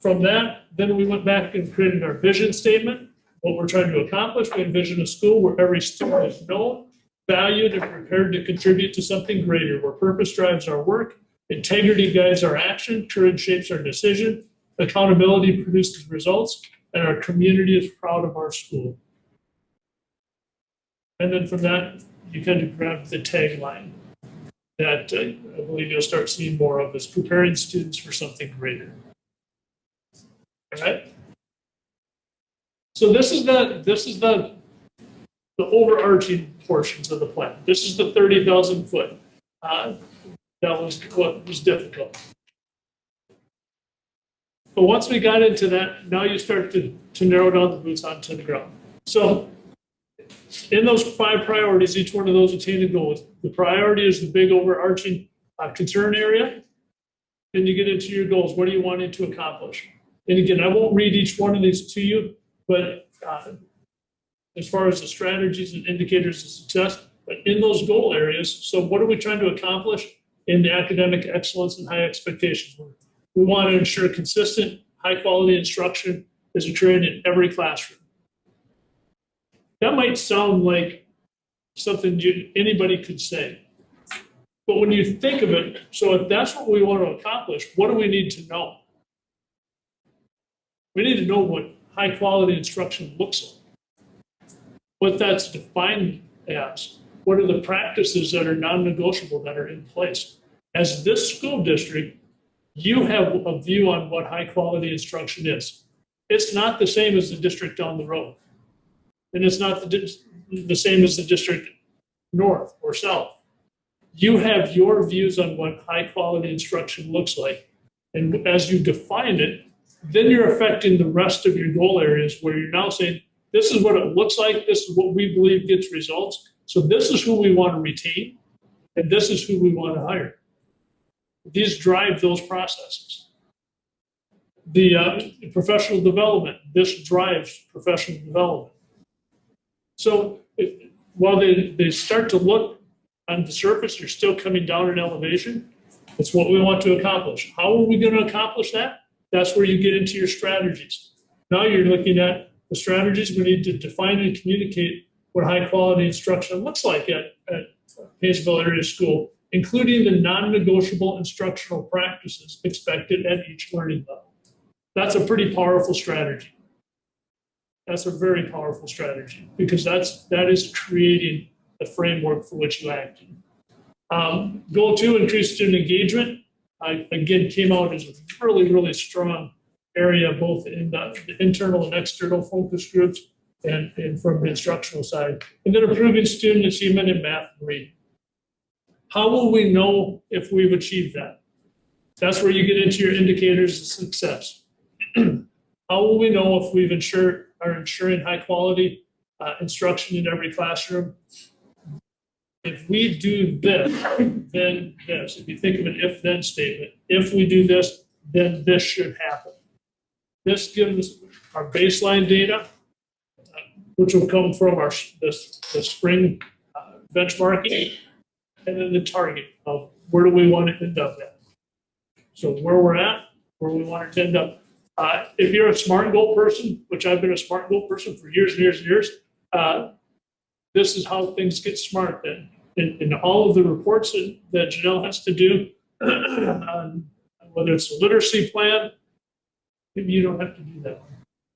From that, then we went back and created our vision statement. What we're trying to accomplish, we envision a school where every student is known, valued, and prepared to contribute to something greater, where purpose drives our work, integrity guides our action, courage shapes our decision, accountability produces results, and our community is proud of our school. And then from that, you kind of grab the tagline that I believe you'll start seeing more of, is preparing students for something greater. All right? So this is the overarching portions of the plan. This is the 30,000 foot. That was what was difficult. But once we got into that, now you start to narrow down the boots onto the ground. So in those 5 priorities, each one of those attain the goals. The priority is the big overarching concern area. Then you get into your goals. What are you wanting to accomplish? And again, I won't read each one of these to you, but as far as the strategies and indicators of success, but in those goal areas, so what are we trying to accomplish in the academic excellence and high expectations? We want to ensure consistent, high-quality instruction is occurring in every classroom. That might sound like something anybody could say. But when you think of it, so if that's what we want to accomplish, what do we need to know? We need to know what high-quality instruction looks like, what that's defined as, what are the practices that are non-negotiable that are in place. As this school district, you have a view on what high-quality instruction is. It's not the same as the district down the road. And it's not the same as the district north or south. You have your views on what high-quality instruction looks like. And as you define it, then you're affecting the rest of your goal areas where you're now saying, this is what it looks like, this is what we believe gets results. So this is who we want to retain, and this is who we want to hire. These drive those processes. The professional development, this drives professional development. So while they start to look on the surface, you're still coming down in elevation. It's what we want to accomplish. How are we going to accomplish that? That's where you get into your strategies. Now you're looking at the strategies. We need to define and communicate what high quality instruction looks like at Paynesville Area School, including the non-negotiable instructional practices expected at each learning level. That's a pretty powerful strategy. That's a very powerful strategy because that is creating the framework for which you act. Goal 2, increase student engagement. Again, came out as a really, really strong area, both in the internal and external focus groups and from the instructional side. And then improving student achievement in math and reading. How will we know if we've achieved that? That's where you get into your indicators of success. How will we know if we've are ensuring high quality instruction in every classroom? If we do this, then this. If you think of an if-then statement, if we do this, then this should happen. This gives our baseline data, which will come from the spring benchmarking, and then the target of where do we want to end up at. So where we're at, where we want it to end up. If you're a SMART goal person, which I've been a SMART goal person for years and years and years, this is how things get SMART then. In all of the reports that Janelle has to do, whether it's a literacy plan, maybe you don't have to do that one.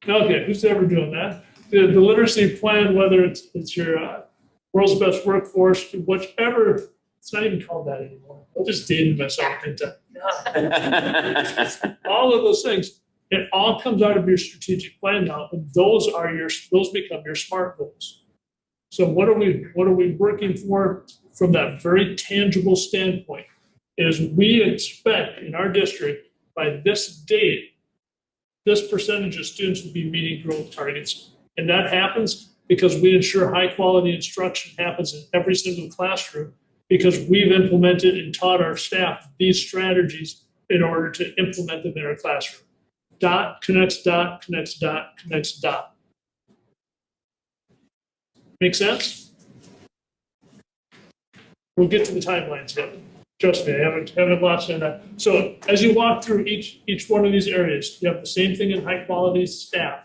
Okay, who's ever doing that? The literacy plan, whether it's your world's best workforce, whichever, it's not even called that anymore. I just dated myself into all of those things. It all comes out of your strategic plan now, and those become your SMART goals. So what are we working for from that very tangible standpoint? Is we expect in our district by this date, this percentage of students will be meeting growth targets. And that happens because we ensure high quality instruction happens in every single classroom because we've implemented and taught our staff these strategies in order to implement them in our classroom. Dot connects dot, connects dot, connects dot. Make sense? We'll get to the timelines yet. Trust me, I haven't lost on that. So as you walk through each one of these areas, you have the same thing in high quality staff.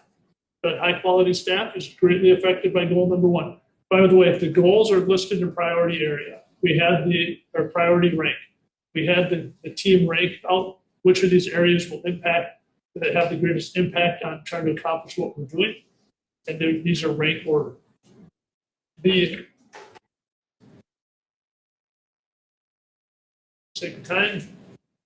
But high quality staff is greatly affected by goal number 1. By the way, if the goals are listed in priority area, we had our priority rank. We had the team rank out which of these areas will have the greatest impact on trying to accomplish what we're doing. And these are rank ordered. The sake of time,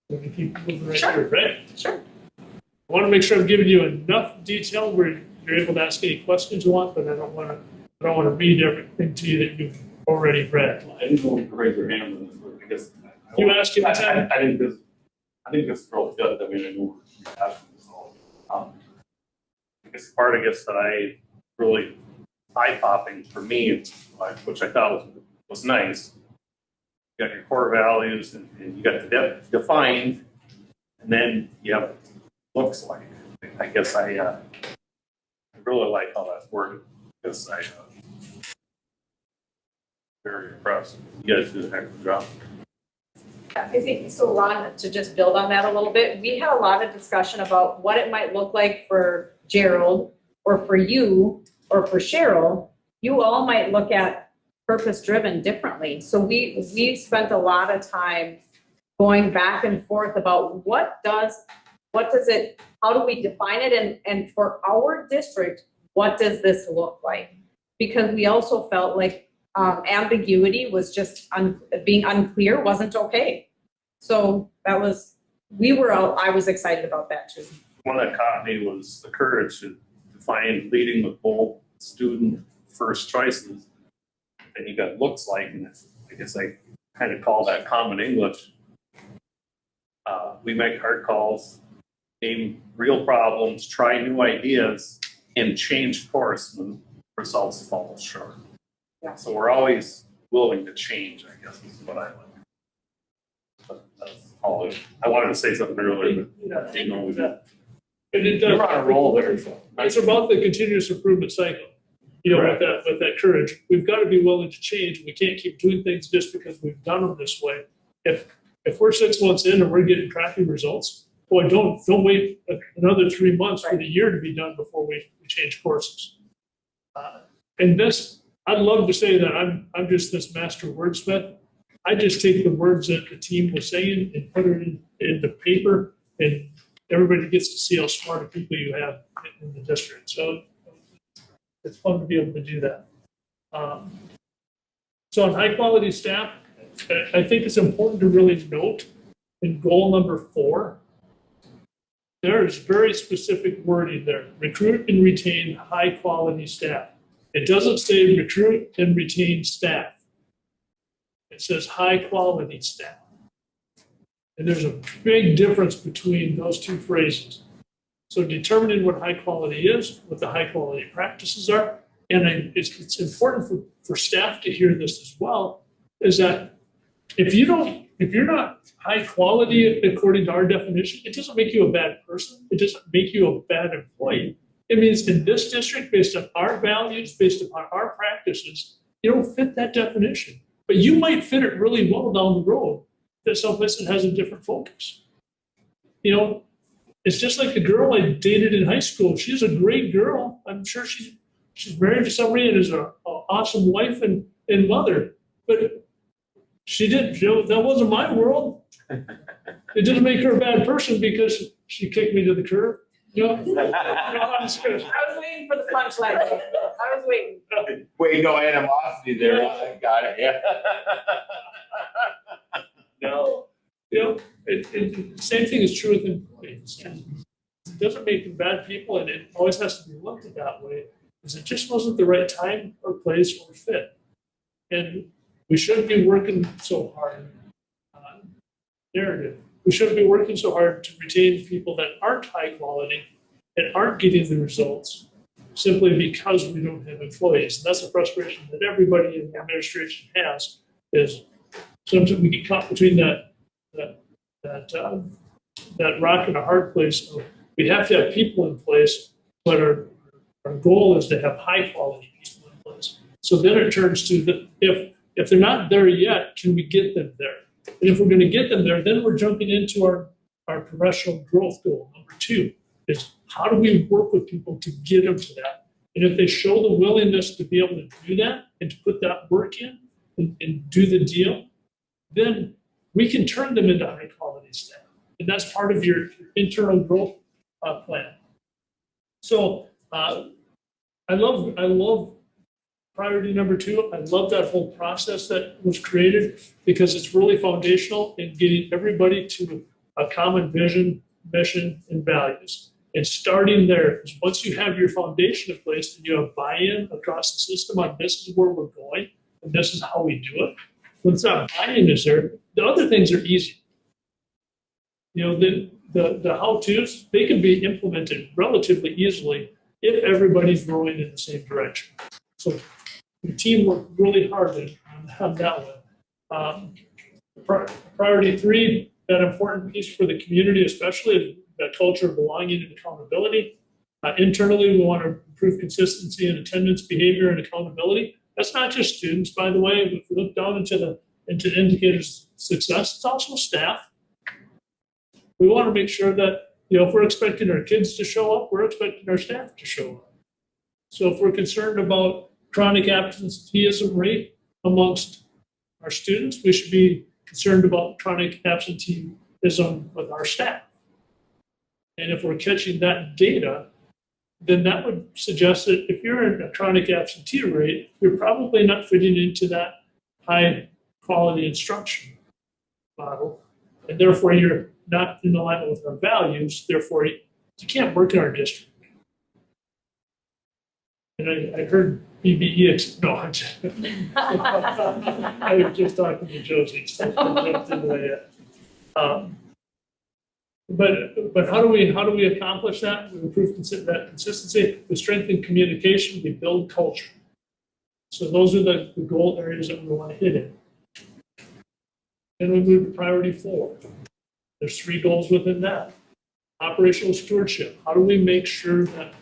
we're going to keep moving right through, right? Sure. I want to make sure I'm giving you enough detail where you're able to ask any questions you want, but I don't want to read everything to you that you've already read. I didn't know you could raise your hand on this, but I guess. You asked him. I think this is really good. I mean, I know we're asking this all. It's the part, I guess, that I really eye-popping for me, which I thought was nice. You got your core values and you got the defined, and then you have looks like. I guess I really like how that's worded, because very impressed. You guys did a heck of a job. I think, so Ron, to just build on that a little bit, we had a lot of discussion about what it might look like for Gerald or for you or for Cheryl. You all might look at purpose-driven differently. So we spent a lot of time going back and forth about what does it, how do we define it? And for our district, what does this look like? Because we also felt like ambiguity was just being unclear wasn't okay. So that was, I was excited about that too. One that caught me was the courage to define leading with bold student first choices. And you got looks like, and I guess I kind of call that common English. We make hard calls, name real problems, try new ideas, and change course when results fall short. Yeah. So we're always willing to change, I guess is what I like. But that's all. I wanted to say something earlier, but you know, And it does. you're on a roll there. It's about the continuous improvement cycle. With that courage, we've got to be willing to change. We can't keep doing things just because we've done them this way. If we're 6 months in and we're getting crappy results, boy, don't wait another 3 months for the year to be done before we change courses. And this, I'd love to say that I'm just this master wordsmith. I just take the words that the team was saying and put it in the paper, and everybody gets to see how smart of people you have in the district. So it's fun to be able to do that. So on high quality staff, I think it's important to really note in goal number 4, there is very specific wording there. Recruit and retain high quality staff. It doesn't say recruit and retain staff. It says high quality staff. And there's a big difference between those two phrases. So determining what high quality is, what the high quality practices are, and it's important for staff to hear this as well, is that if you're not high quality according to our definition, it doesn't make you a bad person. It doesn't make you a bad employee. It means in this district, based on our values, based upon our practices, you don't fit that definition. But you might fit it really well down the road that someplace that has a different focus. It's just like the girl I dated in high school. She's a great girl. I'm sure she's married to somebody and is an awesome wife and mother. But she didn't, that wasn't my world. It didn't make her a bad person because she kicked me to the curb. I was waiting for the punchline. I was waiting. Wait, no animosity there. I got it, yeah. No, same thing is true with employees. It doesn't make them bad people, and it always has to be looked at that way, because it just wasn't the right time or place or fit. And we shouldn't be working so hard on narrative. We shouldn't be working so hard to retain people that aren't high quality and aren't getting the results simply because we don't have employees. And that's a frustration that everybody in the administration has, is sometimes we get caught between that rock and a hard place. So we have to have people in place, but our goal is to have high quality people in place. So then it turns to if they're not there yet, can we get them there? And if we're going to get them there, then we're jumping into our professional growth goal. Number 2 is how do we work with people to get them to that? And if they show the willingness to be able to do that and to put that work in and do the deal, then we can turn them into high quality staff. And that's part of your internal growth plan. So I love priority number 2. I love that whole process that was created, because it's really foundational in getting everybody to a common vision, mission, and values. And starting there, because once you have your foundation in place and you have buy-in across the system on this is where we're going and this is how we do it, once that buy-in is there, the other things are easy. The how-tos, they can be implemented relatively easily if everybody's rowing in the same direction. So the team worked really hard on that one. Priority 3, that important piece for the community, especially is that culture of belonging and accountability. Internally, we want to improve consistency in attendance, behavior, and accountability. That's not just students, by the way. If we look down into indicators of success, it's also staff. We want to make sure that, if we're expecting our kids to show up, we're expecting our staff to show up. So if we're concerned about chronic absenteeism rate amongst our students, we should be concerned about chronic absenteeism with our staff. And if we're catching that data, then that would suggest that if you're in a chronic absentee rate, you're probably not fitting into that high quality instruction model. And therefore, you're not in alignment with our values. Therefore, you can't work in our district. And I heard BBE, no, I was just talking to Josie. So I jumped into that. But how do we accomplish that? We improve that consistency. We strengthen communication. We build culture. So those are the goal areas that we want to hit in. Then we move to priority 4. There's 3 goals within that. Operational stewardship. How do we make sure that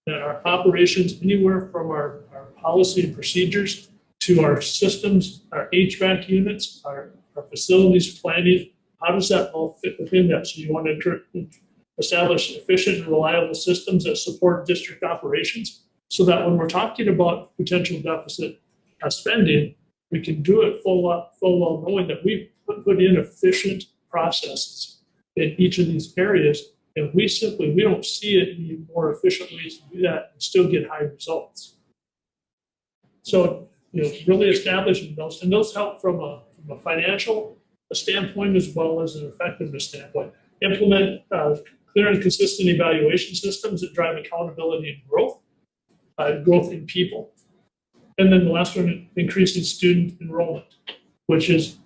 our operations, anywhere from our policy and procedures to our systems, our HVAC units, our facilities planning, how does that all fit within that? So you want to establish efficient and reliable systems that support district operations so that when we're talking about potential deficit spending, we can do it full well knowing that we put in efficient processes in each of these areas. And we don't see it any more efficient ways to do that and still get high results. So, really establishing those, and those help from a financial standpoint as well as an effectiveness standpoint. Implement clear and consistent evaluation systems that drive accountability and growth in people. And then the last one, increasing student enrollment, which is,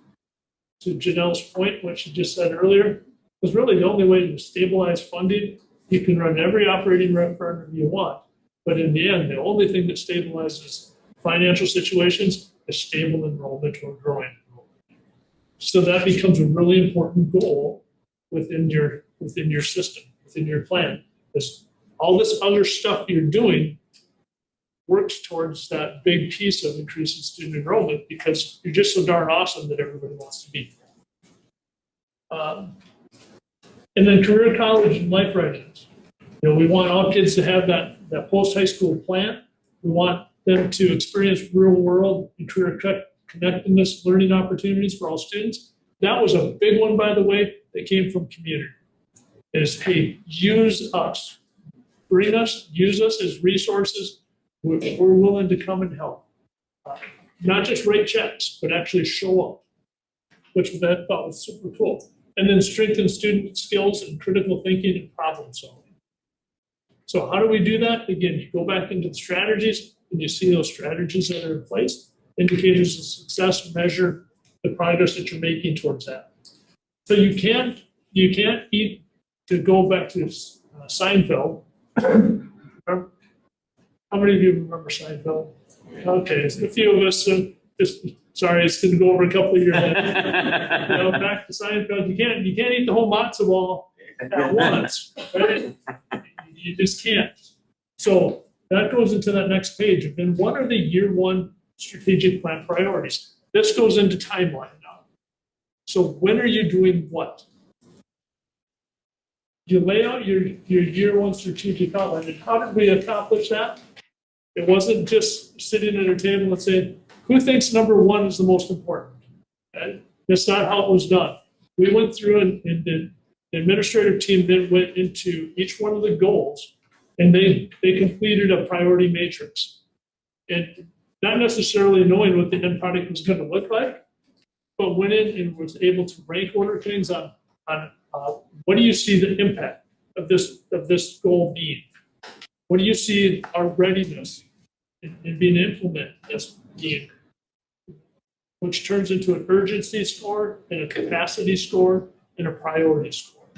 to Janelle's point, what she just said earlier, was really the only way to stabilize funding. You can run every operating referendum you want, but in the end, the only thing that stabilizes financial situations is stable enrollment or growing enrollment. So that becomes a really important goal within your system, within your plan. Because all this other stuff you're doing works towards that big piece of increasing student enrollment because you're just so darn awesome that everybody wants to be there. And then career college and life readiness. We want all kids to have that post-high school plan. We want them to experience real world and career connectedness learning opportunities for all students. That was a big one, by the way, that came from community. Is, hey, use us. Bring us, use us as resources. We're willing to come and help. Not just write checks, but actually show up, which I thought was super cool. And then strengthen student skills and critical thinking and problem solving. So how do we do that? Again, you go back into the strategies and you see those strategies that are in place. Indicators of success measure the progress that you're making towards that. So you can't eat, to go back to Seinfeld. How many of you remember Seinfeld? Okay, a few of us. Sorry, it's going to go over a couple of your heads. Back to Seinfeld, you can't eat the whole matzo ball at once, right? You just can't. So that goes into that next page. And then what are the year 1 strategic plan priorities? This goes into timeline now. So when are you doing what? You lay out your year 1 strategic outline. And how did we accomplish that? It wasn't just sitting at a table and saying, who thinks number 1 is the most important? Okay? That's not how it was done. We went through and the administrative team then went into each one of the goals and they completed a priority matrix. And not necessarily knowing what the end product was going to look like, but went in and was able to rank order things on what do you see the impact of this goal being? What do you see our readiness in being implemented as being? Which turns into an urgency score and a capacity score and a priority score.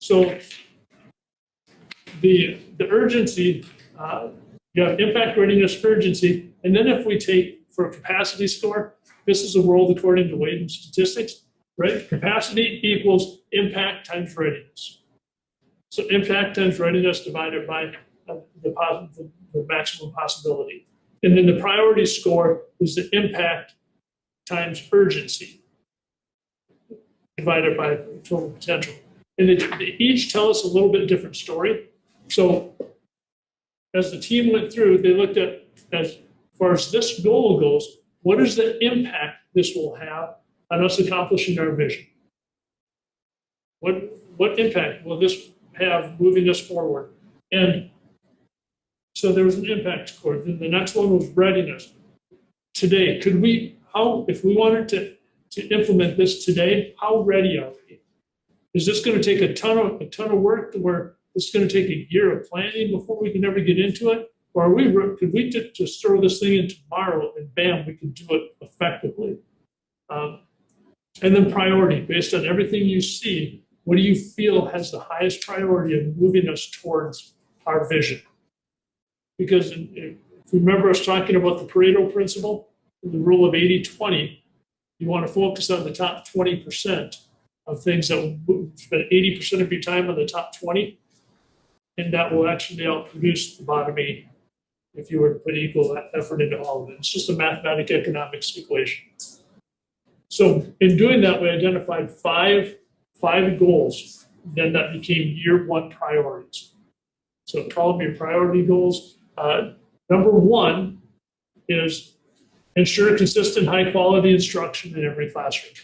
So the urgency, you have impact, readiness, urgency, and then if we take for a capacity score, this is a world according to weight and statistics, right? Capacity equals impact times readiness. So impact times readiness divided by the maximum possibility. And then the priority score is the impact times urgency divided by total potential. And they each tell us a little bit different story. So as the team went through, they looked at, as far as this goal goes, what is the impact this will have on us accomplishing our vision? What impact will this have moving us forward? And so there was an impact score. Then the next one was readiness. Today, if we wanted to implement this today, how ready are we? Is this going to take a ton of work to where it's going to take a year of planning before we can ever get into it? Or could we just throw this thing in tomorrow and bam, we can do it effectively? And then priority, based on everything you see, what do you feel has the highest priority of moving us towards our vision? Because if you remember us talking about the Pareto principle, the rule of 80-20, you want to focus on the top 20% of things that will spend 80% of your time on the top 20, and that will actually outproduce the bottom 80 if you were to put equal effort into all of it. It's just a mathematical economics equation. So in doing that, we identified five goals, then that became year one priorities. So call them your priority goals. Number one is ensure consistent high quality instruction in every classroom.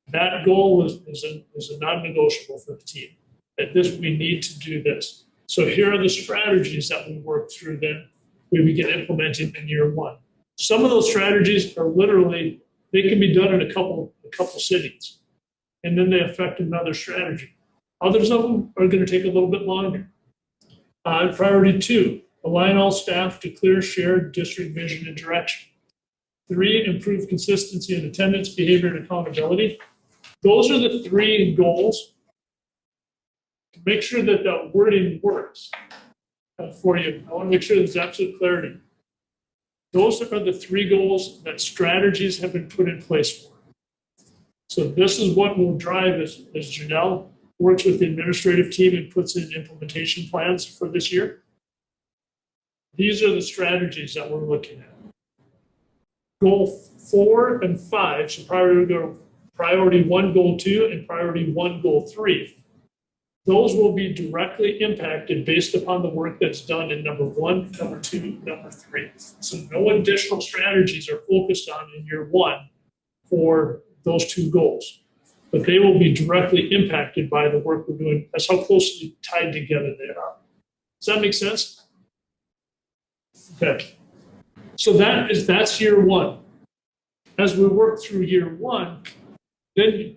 That goal is a non-negotiable for the team. At this, we need to do this. So here are the strategies that we work through then we begin implementing in year one. Some of those strategies are literally, they can be done in a couple sittings, and then they affect another strategy. Others of them are going to take a little bit longer. Priority 2, align all staff to clear shared district vision and direction. 3, improve consistency in attendance, behavior, and accountability. Those are the 3 goals. To make sure that that wording works for you, I want to make sure there's absolute clarity. Those are the 3 goals that strategies have been put in place for. So this is what will drive as Janelle works with the administrative team and puts in implementation plans for this year. These are the strategies that we're looking at. Goal 4 and 5, so priority 1, goal 2, and priority 1, goal 3. Those will be directly impacted based upon the work that's done in number 1, number 2, number 3. So no additional strategies are focused on in year 1 for those 2 goals, but they will be directly impacted by the work we're doing. That's how closely tied together they are. Does that make sense? Okay. So that's year 1. As we work through year 1, then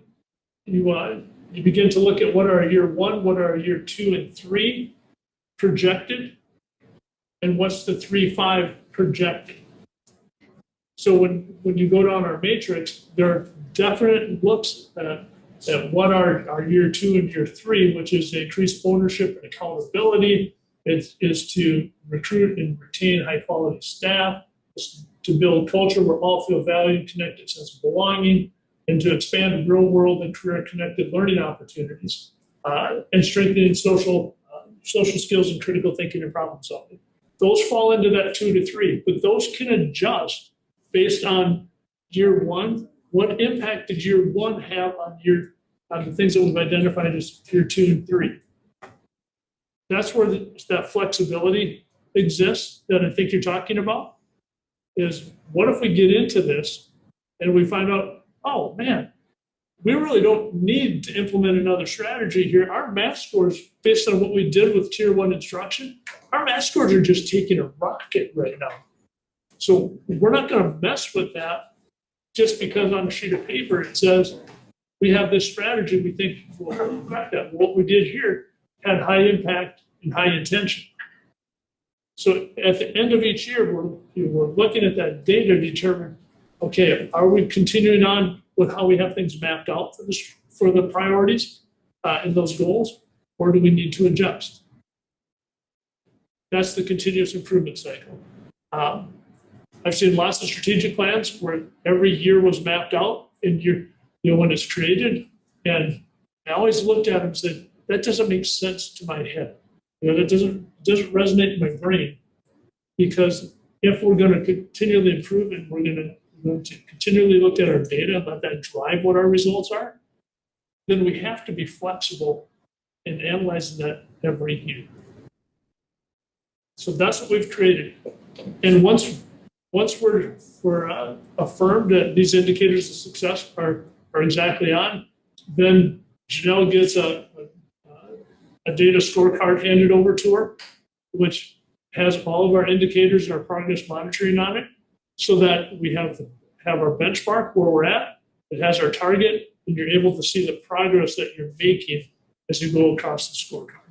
you begin to look at what are year 1, what are year 2 and 3 projected, and what's the 3-5 projected. So when you go down our matrix, there are definite looks at what are our year 2 and year 3, which is increased ownership and accountability. It is to recruit and retain high quality staff, to build culture where all feel valued, connected, sense of belonging, and to expand real world and career connected learning opportunities, and strengthening social skills and critical thinking and problem solving. Those fall into that 2 to 3, but those can adjust based on year 1. What impact did year 1 have on the things that we've identified as year 2 and 3? That's where that flexibility exists that I think you're talking about. Is what if we get into this and we find out, oh man, we really don't need to implement another strategy here. Our math scores, based on what we did with tier 1 instruction, our math scores are just taking a rocket right now. So we're not going to mess with that just because on a sheet of paper it says we have this strategy we think will affect that. What we did here had high impact and high intention. So at the end of each year, we're looking at that data to determine, okay, are we continuing on with how we have things mapped out for the priorities and those goals, or do we need to adjust? That's the continuous improvement cycle. I've seen lots of strategic plans where every year was mapped out and when it's created. And I always looked at it and said, that doesn't make sense to my head. That doesn't resonate in my brain. Because if we're going to continually improve and we're going to continually look at our data and let that drive what our results are, then we have to be flexible in analyzing that every year. So that's what we've created. And once we're affirmed that these indicators of success are exactly on, then Janelle gets a data scorecard handed over to her, which has all of our indicators and our progress monitoring on it, so that we have our benchmark where we're at. It has our target, and you're able to see the progress that you're making as you go across the scorecard.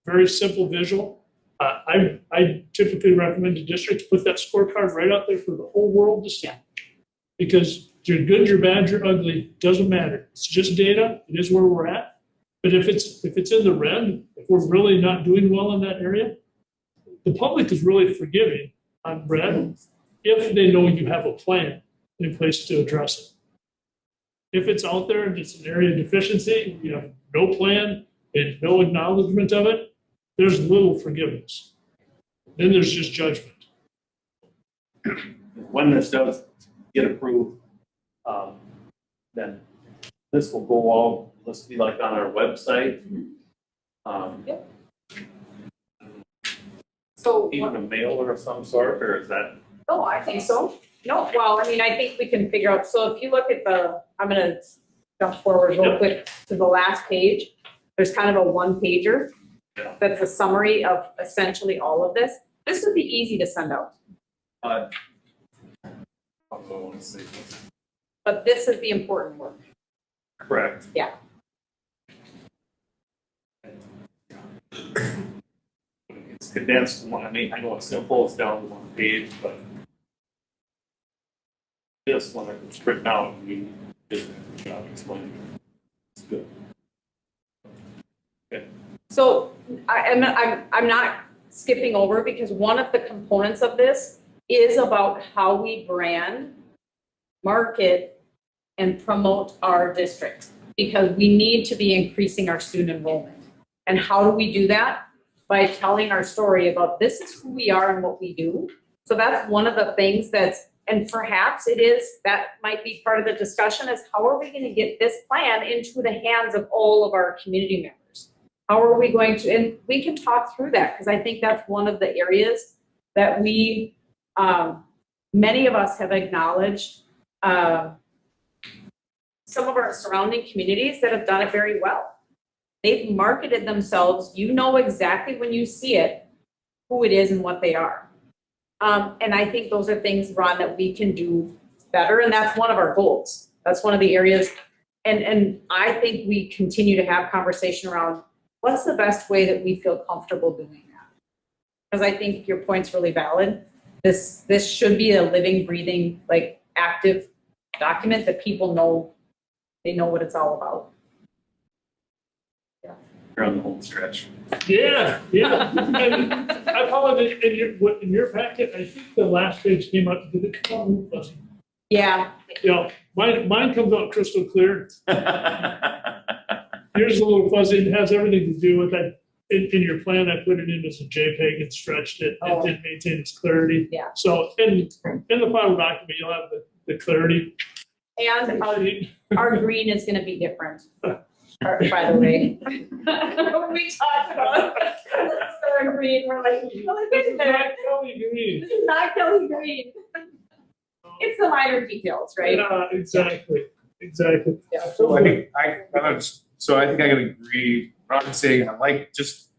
Very simple visual. I typically recommend to districts put that scorecard right out there for the whole world to see. Because you're good, you're bad, you're ugly, doesn't matter. It's just data. It is where we're at. But if it's in the red, if we're really not doing well in that area, the public is really forgiving on red if they know you have a plan in place to address it. If it's out there and it's an area of deficiency, you have no plan and no acknowledgement of it, there's little forgiveness. Then there's just judgment. When this does get approved, then this will go all, this will be like on our website. So, Even a mailer of some sort, or is that? no, I think so. No, well, I mean, I think we can figure out, so if you look at I'm gonna jump forward real quick to the last page. There's kind of a one-pager. Yeah. That's a summary of essentially all of this. This would be easy to send out, I'll go and see. but this is the important work. Correct. Yeah. It's condensed, I mean, I know it's simple, it's down to one page, but this one, it's written out, we did a job explaining. It's good. So I'm not skipping over, because one of the components of this is about how we brand, market, and promote our district, because we need to be increasing our student enrollment. And how do we do that? By telling our story about this is who we are and what we do. So that's one of the things and perhaps that might be part of the discussion, is how are we going to get this plan into the hands of all of our community members? How are we going to, and we can talk through that, because I think that's one of the areas that many of us have acknowledged some of our surrounding communities that have done it very well. They've marketed themselves, you know exactly when you see it, who it is and what they are. And I think those are things, Ron, that we can do better, and that's one of our goals. That's one of the areas, and I think we continue to have conversation around what's the best way that we feel comfortable doing that. Because I think your point's really valid. This should be a living, breathing, like active document that people know, they know what it's all about. You're on the home stretch. Yeah. And I apologize, in your packet, I think the last page came up, did it come out a little fuzzy? Yeah. Mine comes out crystal clear. Yours is a little fuzzy. It has everything to do with that. In your plan, I put it in as a JPEG and stretched it. Oh. It didn't maintain its clarity. Yeah. So in the final document, you'll have the clarity. And our green is gonna be different, by the way. When we talked about our green, we're like, This is not Kelly Green. this is not Kelly Green. It's the minor details, right? Yeah, exactly. Yeah. So I think I gotta agree, Ron saying, I like just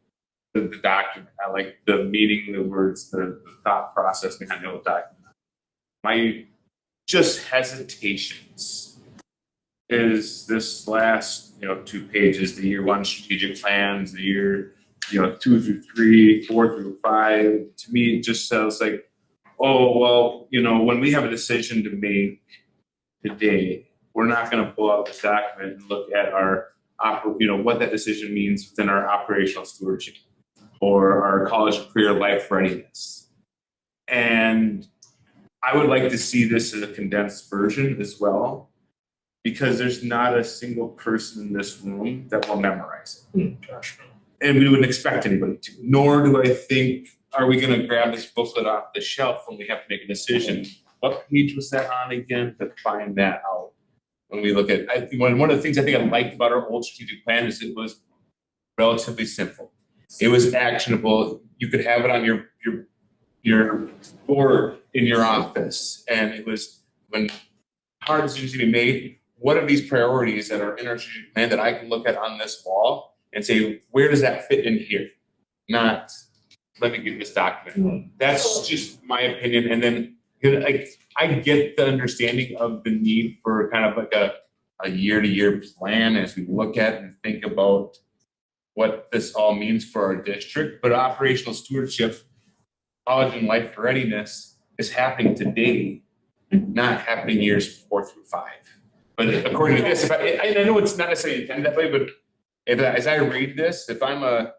the document, I like the meaning, the words, the thought process behind the whole document. My just hesitations is this last, 2 pages, the year 1 strategic plans, the year, 2 through 3, 4 through 5. To me, it just sounds like, oh, well, when we have a decision to make today, we're not gonna pull out this document and look at our, what that decision means within our operational stewardship. or our college and career life readiness. And I would like to see this as a condensed version as well, because there's not a single person in this room that will memorize it. Gosh, no. And we wouldn't expect anybody to, nor do I think, are we gonna grab this booklet off the shelf when we have to make a decision? What page was that on again, to find that out? When we look at, one of the things I think I liked about our old strategic plan is it was relatively simple. It was actionable, you could have it on your board in your office, and it was, when hard decisions to be made, what are these priorities that are in our strategic plan that I can look at on this wall and say, where does that fit in here? Not, let me get this document. That's just my opinion. And then, I get the understanding of the need for kind of like a year-to-year plan as we look at and think about what this all means for our district, but operational stewardship, college and life readiness is happening today, not happening years 4 through 5. But according to this, I know it's not necessarily intended that way, but as I read this, if I'm a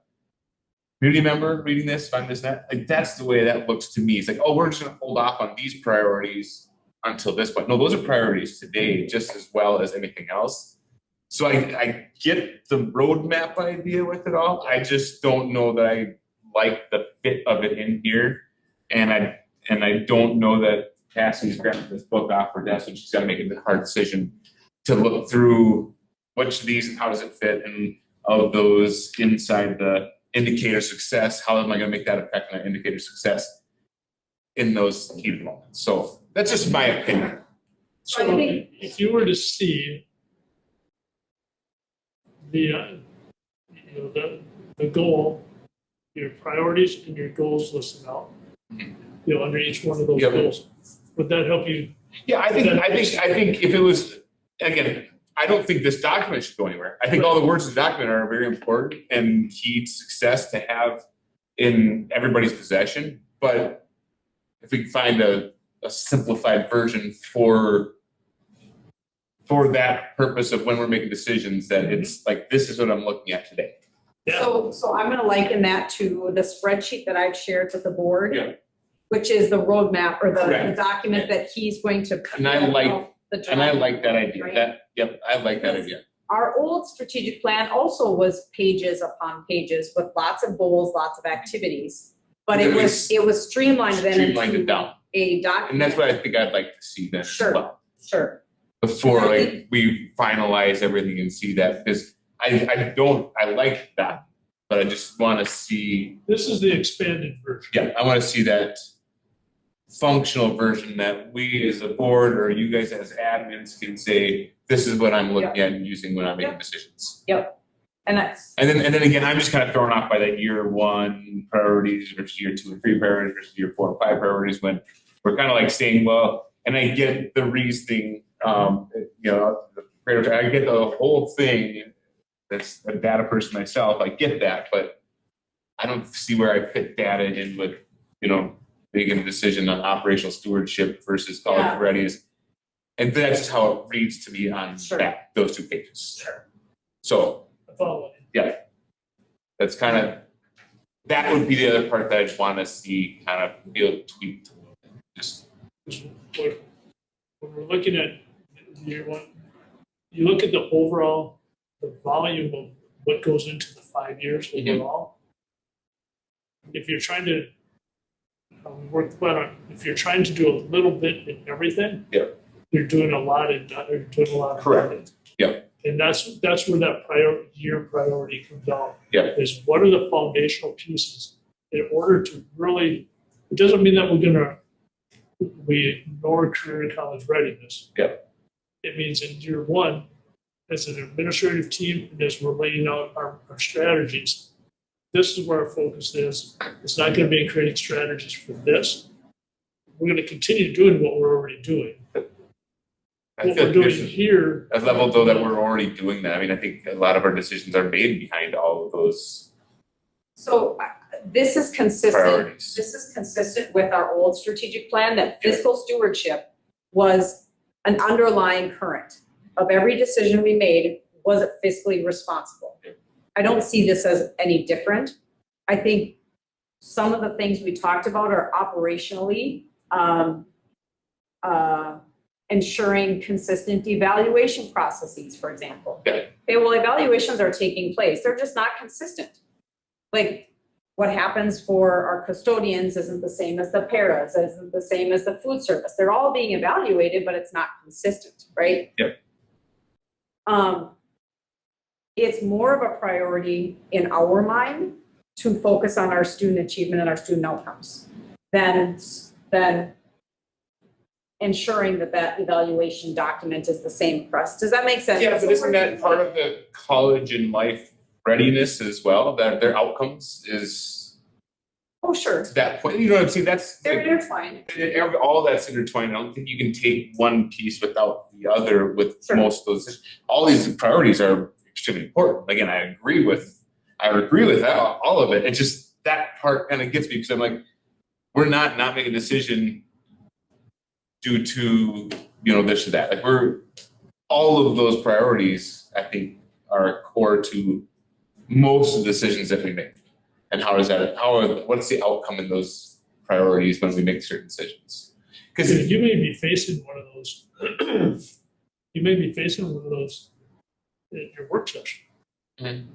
community member reading this, if I'm this, that, like that's the way that looks to me. It's like, oh, we're just gonna hold off on these priorities until this point. No, those are priorities today just as well as anything else. So I get the roadmap idea with it all. I just don't know that I like the fit of it in here. And I don't know that Cassie's grabbing this book off her desk and she's gotta make a hard decision to look through which of these and how does it fit, and of those inside the indicator success, how am I gonna make that affect my indicator success in those key moments? So that's just my opinion. So if you were to see the goal, your priorities and your goals listed out, under each one of those Yep. goals, would that help you? Yeah, I think if it was, again, I don't think this document should go anywhere. I think all the words in the document are very important and key to success to have in everybody's possession. But if we can find a simplified version for that purpose of when we're making decisions, that it's like, this is what I'm looking at today. Yeah. So I'm gonna liken that to the spreadsheet that I've shared with the board. Yeah. Which is the roadmap or the Correct. document that he's going to. And I like that idea. Right. I like that idea. Our old strategic plan also was pages upon pages with lots of goals, lots of activities. But it was streamlined then Streamlined it into down. a document. And that's what I think I'd like to see then as Sure. well. Sure. Before And I like we finalize everything and see that, because I like that, but I just wanna see, This is the expanded version. yeah, I wanna see that functional version that we as a board or you guys as admins can say, this is what I'm looking at and using when I'm making decisions. And that's, And then again, I'm just kind of thrown off by that year 1 priorities versus year 2 and 3 priorities versus year 4 and 5 priorities, when we're kind of like saying, well, and I get the reasoning, I get the whole thing. That's a data person myself, I get that, but I don't see where I fit data in with, making a decision on operational stewardship versus college readiness. And that's just how it reads to me on those 2 pages. Sure. So, I follow you. yeah, that's kind of, that would be the other part that I just want to see kind of tweaked a little bit. Just, When we're looking at year 1, you look at the overall, the volume of what goes into the 5 years overall. If you're trying to work the plan on, if you're trying to do a little bit in everything, you're doing a lot in, you're doing a lot. correct. And that's where that year priority comes out. Yeah. Is what are the foundational pieces in order to really, it doesn't mean that we ignore career and college readiness. Yeah. It means in year 1, as an administrative team, and as we're laying out our strategies, this is where our focus is. It's not going to be in creating strategies for this. We're going to continue doing what we're already doing. I What feel we're like doing there's here. a level though that we're already doing that. I mean, I think a lot of our decisions are made behind all of those so this is consistent. priorities. This is consistent with our old strategic plan that fiscal stewardship was an underlying current of every decision we made. Was it fiscally responsible? I don't see this as any different. I think some of the things we talked about are operationally, ensuring consistent evaluation processes, for example. Yeah. Okay, well, evaluations are taking place, they're just not consistent. Like, what happens for our custodians isn't the same as the paras, isn't the same as the food service. They're all being evaluated, but it's not consistent, right? Yep. It's more of a priority in our mind to focus on our student achievement and our student outcomes than ensuring that that evaluation document is the same across. Does that make sense? Yeah, but isn't that part of the college and life readiness as well, that their outcomes is Oh, sure. to that point, you know what I'm saying, that's. They're intertwined. All that's intertwined. I don't think you can take one piece without the other with Sure. most of those. All these priorities are extremely important. Again, I agree with all of it. It's just that part kind of gets me because I'm like, we're not making a decision due to, this or that. Like all of those priorities, I think, are core to most of the decisions that we make. And what's the outcome in those priorities when we make certain decisions? Because You may be facing one of those. You may be facing one of those in your work session. Mhm.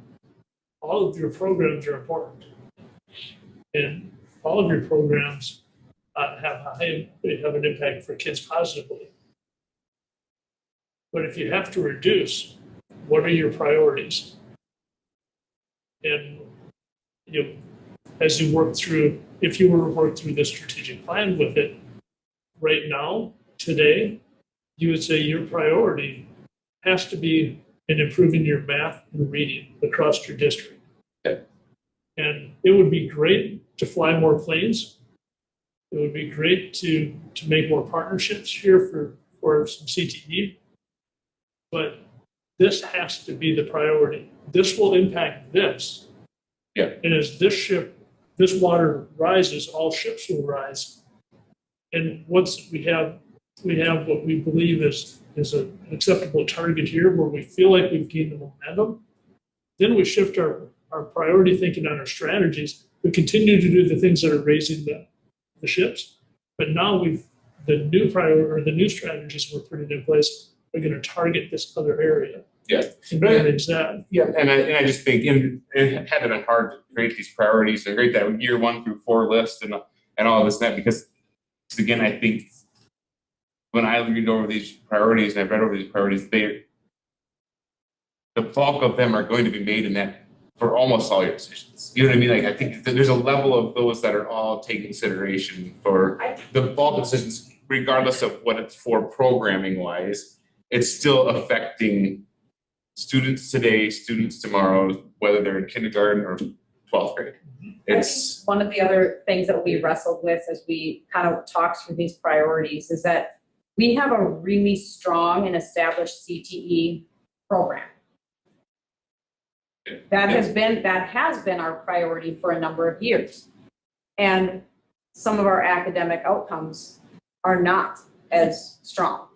All of your programs are important. And all of your programs they have an impact for kids positively. But if you have to reduce, what are your priorities? And as you work through, if you were to work through the strategic plan with it, right now, today, you would say your priority has to be in improving your math and reading across your district. Okay. And it would be great to fly more planes. It would be great to make more partnerships here for some CTE. But this has to be the priority. This will impact this. Yeah. And as this water rises, all ships will rise. And once we have what we believe is an acceptable target here, where we feel like we've gained the momentum, then we shift our priority thinking on our strategies. We continue to do the things that are raising the ships, but now the new strategies we're putting in place are going to target this other area. Yeah. And manage that. Yeah, and I just think it had been hard to create these priorities and create that year 1 through 4 list and all this and that because again, I think when I read over these priorities and I've read over these priorities, the bulk of them are going to be made in that for almost all your decisions. You know what I mean? Like I think that there's a level of those that are all take consideration for the bulk of decisions, regardless of what it's for programming wise, it's still affecting students today, students tomorrow, whether they're in kindergarten or 12th grade. It's One of the other things that we wrestled with as we kind of talked through these priorities is that we have a really strong and established CTE program. That has been our priority for a number of years. And some of our academic outcomes are not as strong.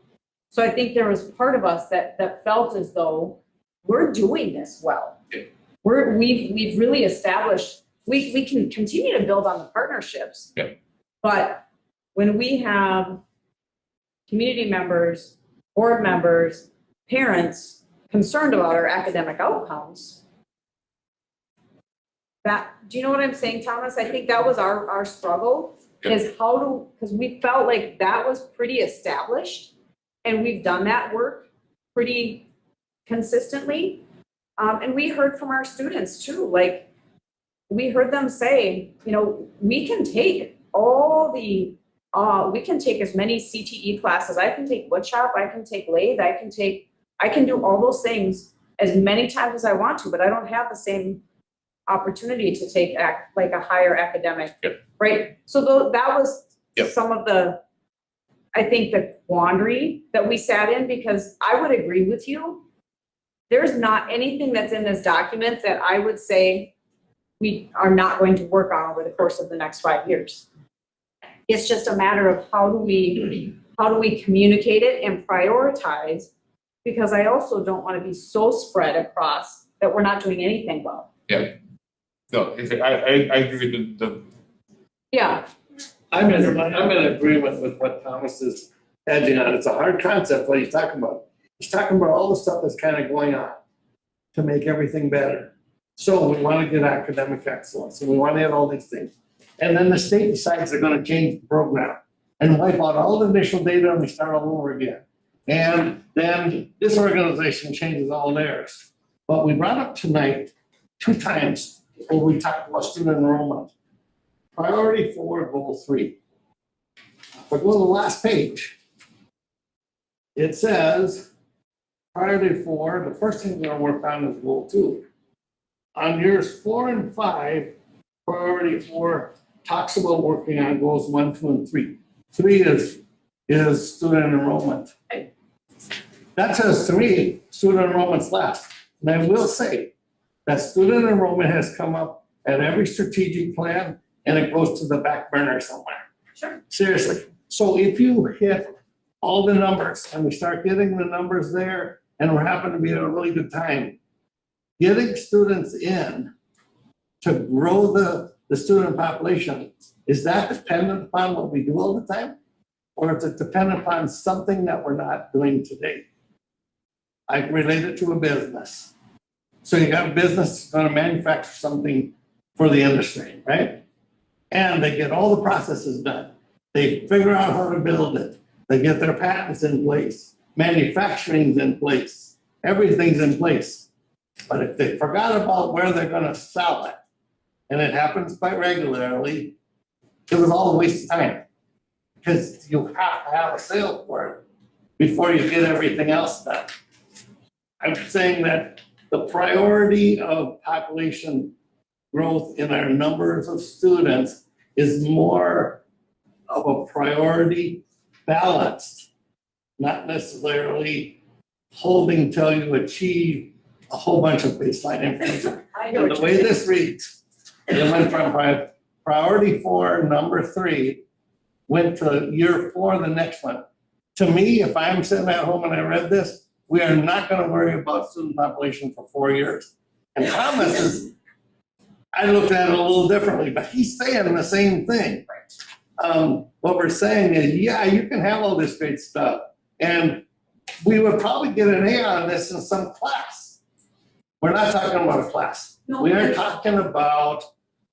So I think there was part of us that felt as though we're doing this well. Yeah. We've really established, we can continue to build on the partnerships. Yeah. But when we have community members, board members, parents concerned about our academic outcomes, do you know what I'm saying, Thomas? I think that was our struggle, is because we felt like that was pretty established and we've done that work pretty consistently. And we heard from our students too, like we heard them say, we can take we can take as many CTE classes. I can take woodshop, I can take lathe, I can do all those things as many times as I want to, but I don't have the same opportunity to take like a higher academic, right? So that was some of I think the quandary that we sat in, because I would agree with you. There's not anything that's in this document that I would say we are not going to work on over the course of the next 5 years. It's just a matter of how do we communicate it and prioritize, because I also don't want to be so spread across that we're not doing anything well. Yeah. No, I agree with the Yeah, I'm in agreement with what Thomas is edging on. It's a hard concept, what he's talking about. He's talking about all the stuff that's kind of going on to make everything better. So we want to get academic excellence, and we want to have all these things. And then the state decides they're going to change the program and wipe out all the initial data and we start all over again. And then this organization changes all theirs. But we brought up tonight 2 times when we talked about student enrollment. Priority 4, goal 3. If I go to the last page, it says priority 4, the first thing we're going to work on is goal 2. On years 4 and 5, priority 4 talks about working on goals 1, 2, and 3. 3 is student enrollment. That says 3, student enrollment's last. And I will say that student enrollment has come up at every strategic plan and it goes to the back burner somewhere. Sure. Seriously. So if you hit all the numbers and we start getting the numbers there and we're having to be at a really good time, getting students in to grow the student population, is that dependent upon what we do all the time? Or is it dependent upon something that we're not doing today? I relate it to a business. So you got a business that's going to manufacture something for the industry, right? And they get all the processes done. They figure out how to build it. They get their patents in place. Manufacturing's in place. Everything's in place. But if they forgot about where they're going to sell it, and it happens quite regularly, it was all a waste of time. Because you have to have a sale for it before you get everything else done. I'm saying that the priority of population growth in our numbers of students is more of a priority balanced, not necessarily holding till you achieve a whole bunch of baseline information. I know And what the you're way saying. this reads, it went from priority 4, number 3, went to year 4, the next one. To me, if I'm sitting at home and I read this, we are not going to worry about student population for 4 years. And Thomas is, I looked at it a little differently, but he's saying the same thing. What we're saying is, yeah, you can have all this great stuff. And we would probably get an A on this in some class. We're not talking about a class. We are talking about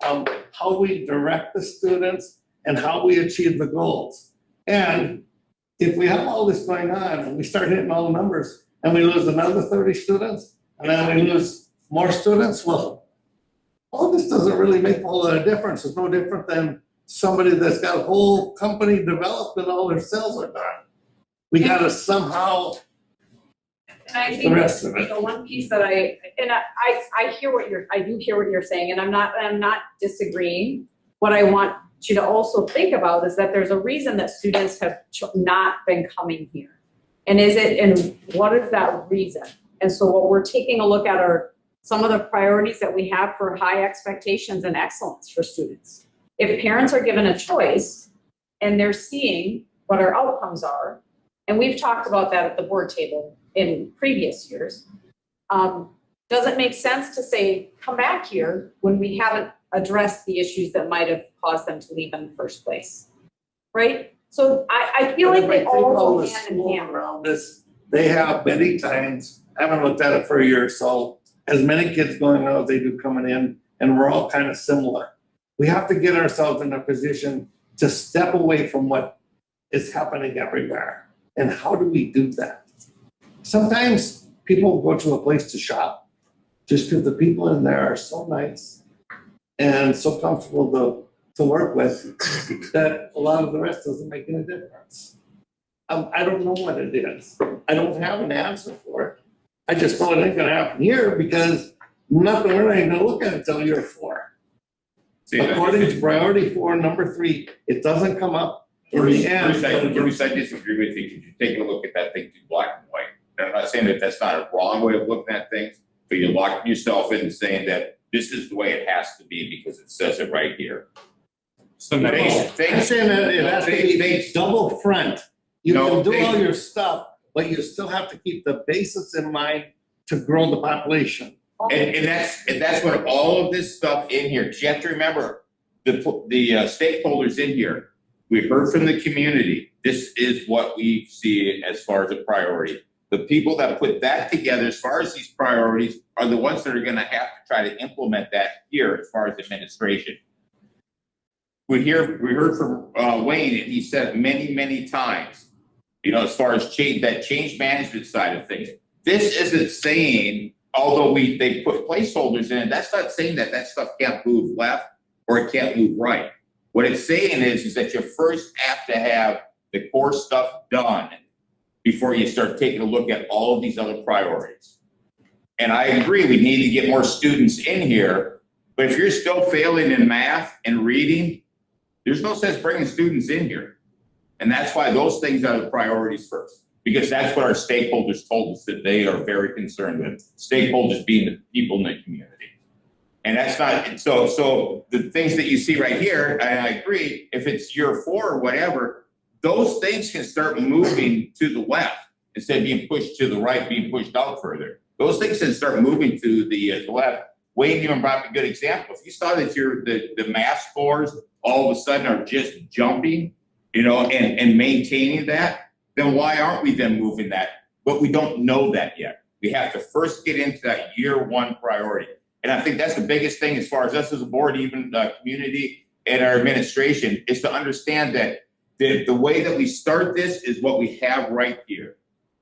how we direct the students and how we achieve the goals. And if we have all this going on and we start hitting all the numbers and we lose another 30 students and then we lose more students, well, all this doesn't really make a whole lot of difference. It's no different than somebody that's got a whole company developed and all their sales are done. We gotta somehow And I the think rest of it. the one piece that I hear what I do hear what you're saying, and I'm not disagreeing. What I want you to also think about is that there's a reason that students have not been coming here. And what is that reason? And so what we're taking a look at are some of the priorities that we have for high expectations and excellence for students. If parents are given a choice and they're seeing what our outcomes are, and we've talked about that at the board table in previous years, does it make sense to say, come back here when we haven't addressed the issues that might have caused them to leave in the first place, right? So I feel like they all go hand in hand. Around this, they have many times, I haven't looked at it for a year or so, as many kids going out as they do coming in, and we're all kind of similar. We have to get ourselves in a position to step away from what is happening everywhere. And how do we do that? Sometimes people go to a place to shop just because the people in there are so nice and so comfortable to work with that a lot of the rest doesn't make any difference. I don't know what it is. I don't have an answer for it. I just know it ain't gonna happen here because we're not gonna look at it till year 4. See, According to priority 4, number 3, it doesn't come up in the end. Bruce, I disagree with you, because you're taking a look at that thing through black and white. And I'm not saying that that's not a wrong way of looking at things, but you're locking yourself in and saying that this is the way it has to be because it says it right here. So I'm saying that it has to be double front. You can do all your stuff, but you still have to keep the basis in mind to grow the population. And that's what all of this stuff in here, 'cause you have to remember, the stakeholders in here, we heard from the community, this is what we see as far as a priority. The people that put that together as far as these priorities are the ones that are gonna have to try to implement that here as far as administration. We heard from Wayne, and he said many, many times, you know, as far as change management side of things. This isn't saying, although they put placeholders in, that's not saying that stuff can't move left or it can't move right. What it's saying is that you first have to have the core stuff done before you start taking a look at all of these other priorities. And I agree, we need to get more students in here, but if you're still failing in math and reading, there's no sense bringing students in here. And that's why those things are the priorities first, because that's what our stakeholders told us that they are very concerned with. Stakeholders being the people in the community. And that's not, so the things that you see right here, and I agree, if it's year 4 or whatever, those things can start moving to the left instead of being pushed to the right, being pushed out further. Those things can start moving to the left. Wayne even brought up a good example. If you saw that the math scores all of a sudden are just jumping, you know, and maintaining that, then why aren't we then moving that? But we don't know that yet. We have to first get into that year 1 priority. And I think that's the biggest thing as far as us as a board, even the community and our administration, is to understand that the way that we start this is what we have right here.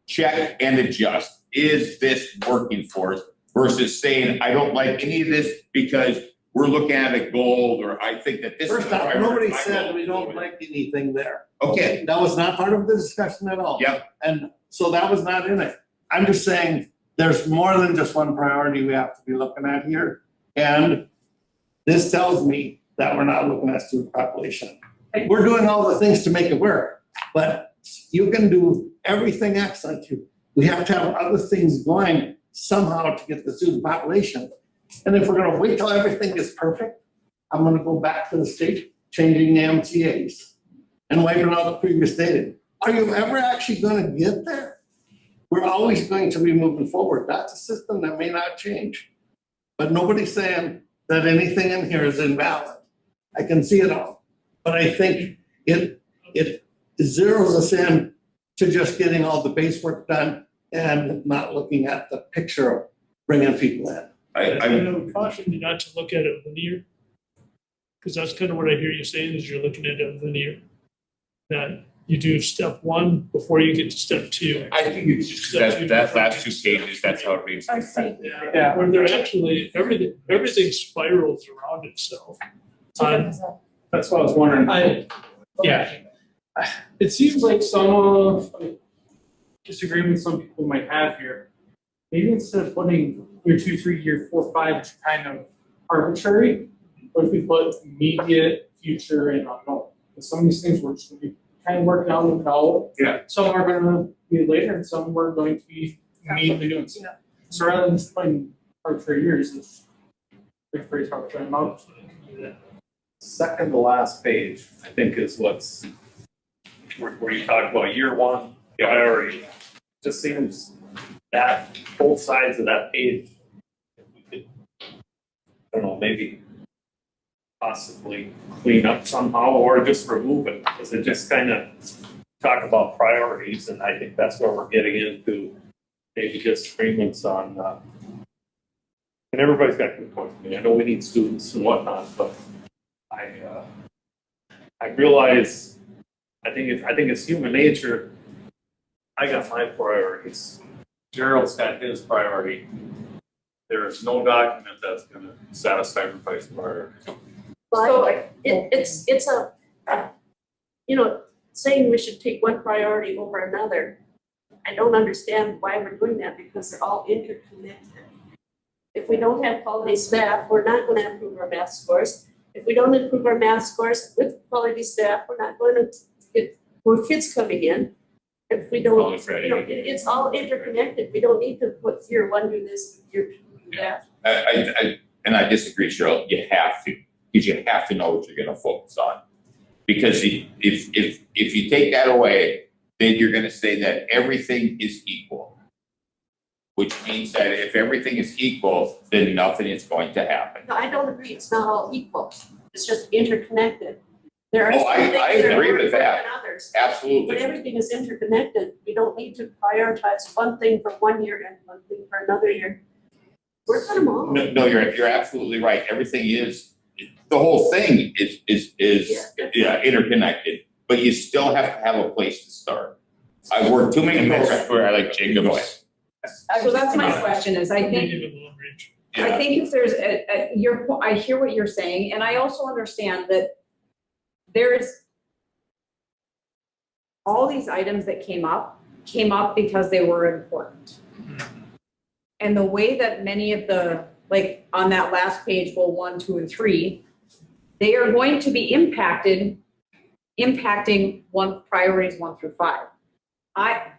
Check and adjust. Is this working for us? Versus saying, I don't like any of this because we're looking at a goal, or I think that this is First the off, priority. nobody My said goal we is don't moving. like anything there. Okay, That was not part of the discussion at all. yep, And so that was not in it. I'm just saying, there's more than just one priority we have to be looking at here. And this tells me that we're not looking at student population. We're doing all the things to make it work, but you can do everything excellent. We have to have other things going somehow to get the student population. And if we're gonna wait till everything is perfect, I'm gonna go back to the state, changing the MTAs and wiping out the previous data. Are you ever actually gonna get there? We're always going to be moving forward. That's a system that may not change. But nobody's saying that anything in here is invalid. I can see it all. But I think it zeroes us in to just getting all the base work done and not looking at the picture of bringing people in. I would caution you not to look at it linear. Because that's kind of what I hear you saying, is you're looking at it linear. That you do step 1 before you get to step 2. I think it's just that last 2 pages, that's how it reads. I see. Yeah. Where they're actually, everything spirals around itself. That's what I was wondering. Yeah, it seems like some disagreement some people might have here. Maybe instead of putting year 2, 3, year 4, 5, which are kind of arbitrary, what if we put immediate, future, and unknown? Because some of these things we're just gonna be kind of working out and out. Yeah. Some are gonna be later, and some we're going to be immediately doing. So rather than just putting arbitrary years, it's like phrase arbitrary amount. Second to last page, I think, is what's where you talk about year 1 priority. Just seems that both sides of that page, we could, I don't know, maybe possibly clean up somehow or just remove it, because it just kind of talk about priorities, and I think that's where we're getting into maybe disagreements on. And everybody's got good points. I mean, I know we need students and whatnot, but I realize, I think it's human nature. I got my priorities. Gerald's got his priority. There is no document that's gonna satisfy everybody's priority. But it's a, you know, saying we should take one priority over another. I don't understand why we're doing that, because they're all interconnected. If we don't have quality staff, we're not gonna improve our math scores. If we don't improve our math scores with quality staff, we're not going to get more kids coming in. If we don't, you know, it's all interconnected. We don't need to put year 1 do this, year 2 do that. I disagree, Cheryl, you have to, because you have to know what you're gonna focus on. Because if you take that away, then you're gonna say that everything is equal. which means that if everything is equal, then nothing is going to happen. No, I don't agree, it's not all equal, it's just interconnected. There are Oh, some I things that are agree more with that. important than others. Absolutely. But everything is interconnected, we don't need to prioritize one thing for one year and one thing for another year. Work on them all. No, you're absolutely right. Everything is, the whole thing is interconnected, but you still have to have a place to start. I've worked too many And programs. that's where I like Jacob's. So that's my question is, I think, Medium and long range. I think if there's I hear what you're saying, and I also understand that there's all these items that came up because they were important. And the way that many of the, like on that last page, goal 1, 2, and 3, they are going to be impacting priorities 1 through 5. I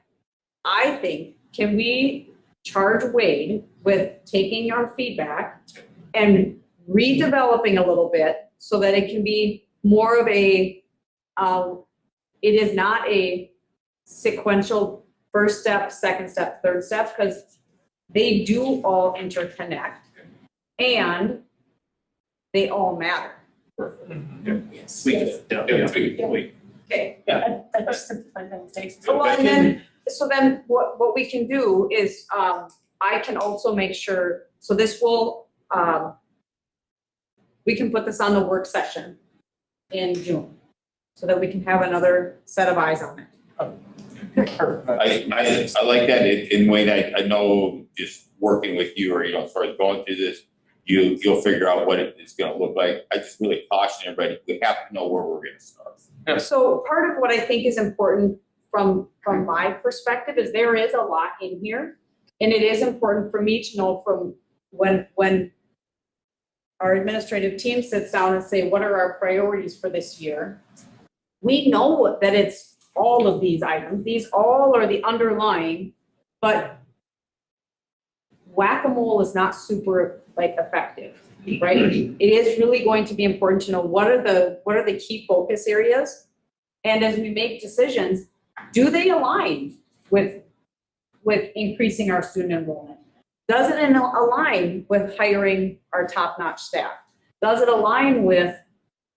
think, can we charge Wade with taking our feedback and redeveloping a little bit so that it can be more of a, it is not a sequential first step, second step, third step, because they do all interconnect and they all matter. Yes. Okay. That just simplifies the mistakes. Well, and then, so then what we can do is, I can also make sure, so this will, we can put this on the work session in June, so that we can have another set of eyes on it. I like that in a way that I know just working with you or, sort of going through this, you'll figure out what it's gonna look like. I just really caution everybody, we have to know where we're gonna start. So part of what I think is important from my perspective is there is a lot in here. And it is important for me to know from when our administrative team sits down and say, what are our priorities for this year? We know that it's all of these items. These all are the underlying, but whack-a-mole is not super effective, right? It is really going to be important to know what are the key focus areas. And as we make decisions, do they align with increasing our student enrollment? Does it align with hiring our top-notch staff? Does it align with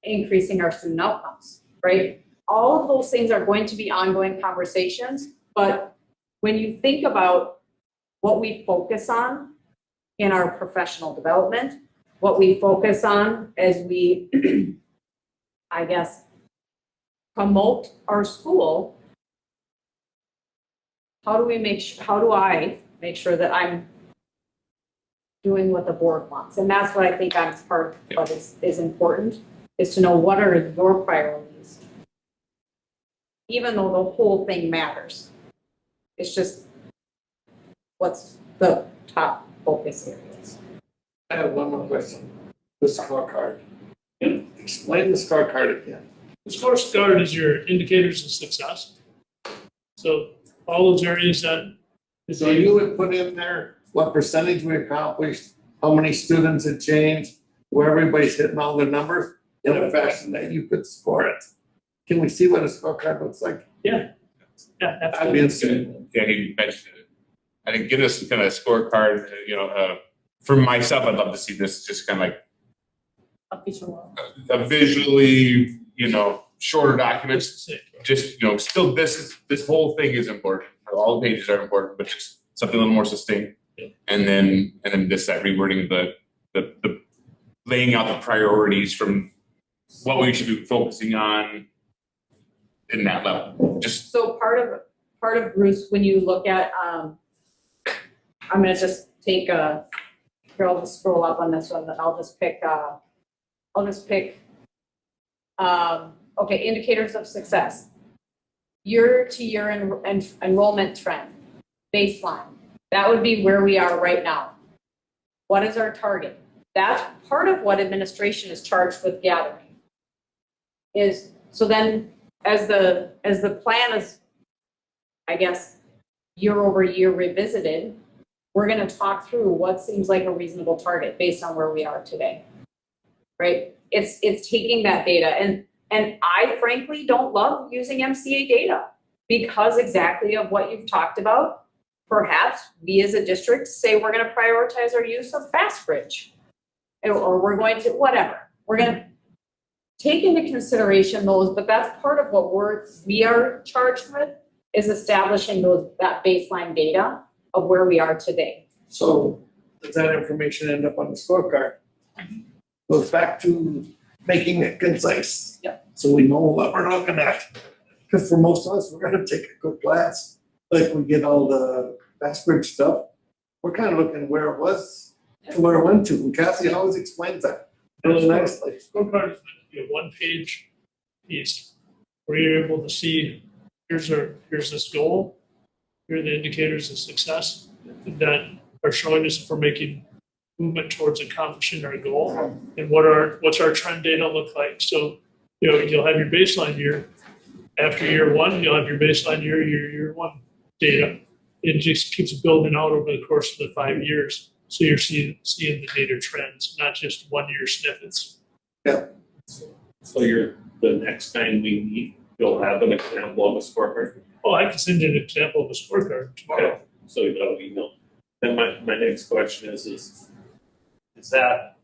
increasing our student outcomes, right? All of those things are going to be ongoing conversations, but when you think about what we focus on in our professional development, what we focus on as we, I guess, promote our school, how do I make sure that I'm doing what the board wants? And that's what I think that's part of what is important, is to know what are your priorities, even though the whole thing matters. It's just what's the top focus areas. I have one more question. The scorecard. Explain the scorecard again. The scorecard is your indicators of success. So all those areas that. So you would put in there what percentage we accomplished, how many students had changed, where everybody's hitting all their numbers in a fashion that you could score it. Can we see what a scorecard looks like? Yeah, That'd be absolutely. interesting. Yeah, he mentioned it. I think give us kind of a scorecard, for myself, I'd love to see this just kind of like A visual. a visually, shorter documents. Just, still this whole thing is important. All the pages are important, but just something a little more succinct. Yeah. And then this, that rewording, the laying out the priorities from what we should be focusing on in that level. Just, So part of Bruce, when you look at, I'm gonna just take here, I'll just scroll up on this one, then I'll just pick, okay, indicators of success. Year-to-year enrollment trend, baseline. That would be where we are right now. What is our target? That's part of what administration is charged with gathering. So then as the plan is, I guess, year over year revisited, we're gonna talk through what seems like a reasonable target based on where we are today, right? It's taking that data, and I frankly don't love using MCA data because exactly of what you've talked about. perhaps we as a district say we're gonna prioritize our use of Fast Bridge. Or we're going to, whatever, we're gonna take into consideration those, but that's part of what we are charged with, is establishing that baseline data of where we are today. So does that information end up on the scorecard? Goes back to making it concise. Yep. So we know what we're looking at. Because for most of us, we're gonna take a quick glance, like we get all the Fast Bridge stuff. We're kind of looking where it was to where it went to, and Cassie always explains that really nicely. Scorecard is meant to be a one-page piece where you're able to see, here's this goal, here are the indicators of success that are showing us if we're making movement towards accomplishing our goal, and what's our trend data look like. So, you'll have your baseline year. After year one, you'll have your baseline year one data. It just keeps building out over the course of the 5 years. So you're seeing the data trends, not just 1 year snippets. So the next time we meet, you'll have an example of a scorecard. Oh, I can send you an example of a scorecard tomorrow. So that'll be known. Then my next question is that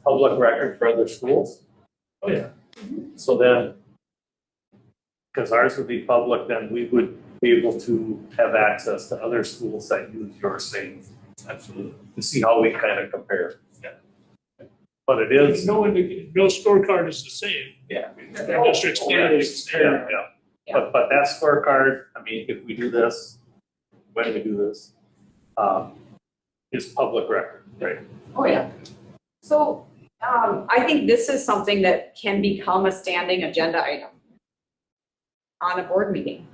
public record for other schools? Oh, yeah. So then, because ours would be public, then we would be able to have access to other schools that use your same. Absolutely. To see how we kind of compare. Yeah. But it is. No scorecard is the same. Yeah. Their district's plan is the same. Yeah. But that scorecard, I mean, if we do this, when we do this, is public record, right? Oh, yeah. So, I think this is something that can become a standing agenda item on a board meeting.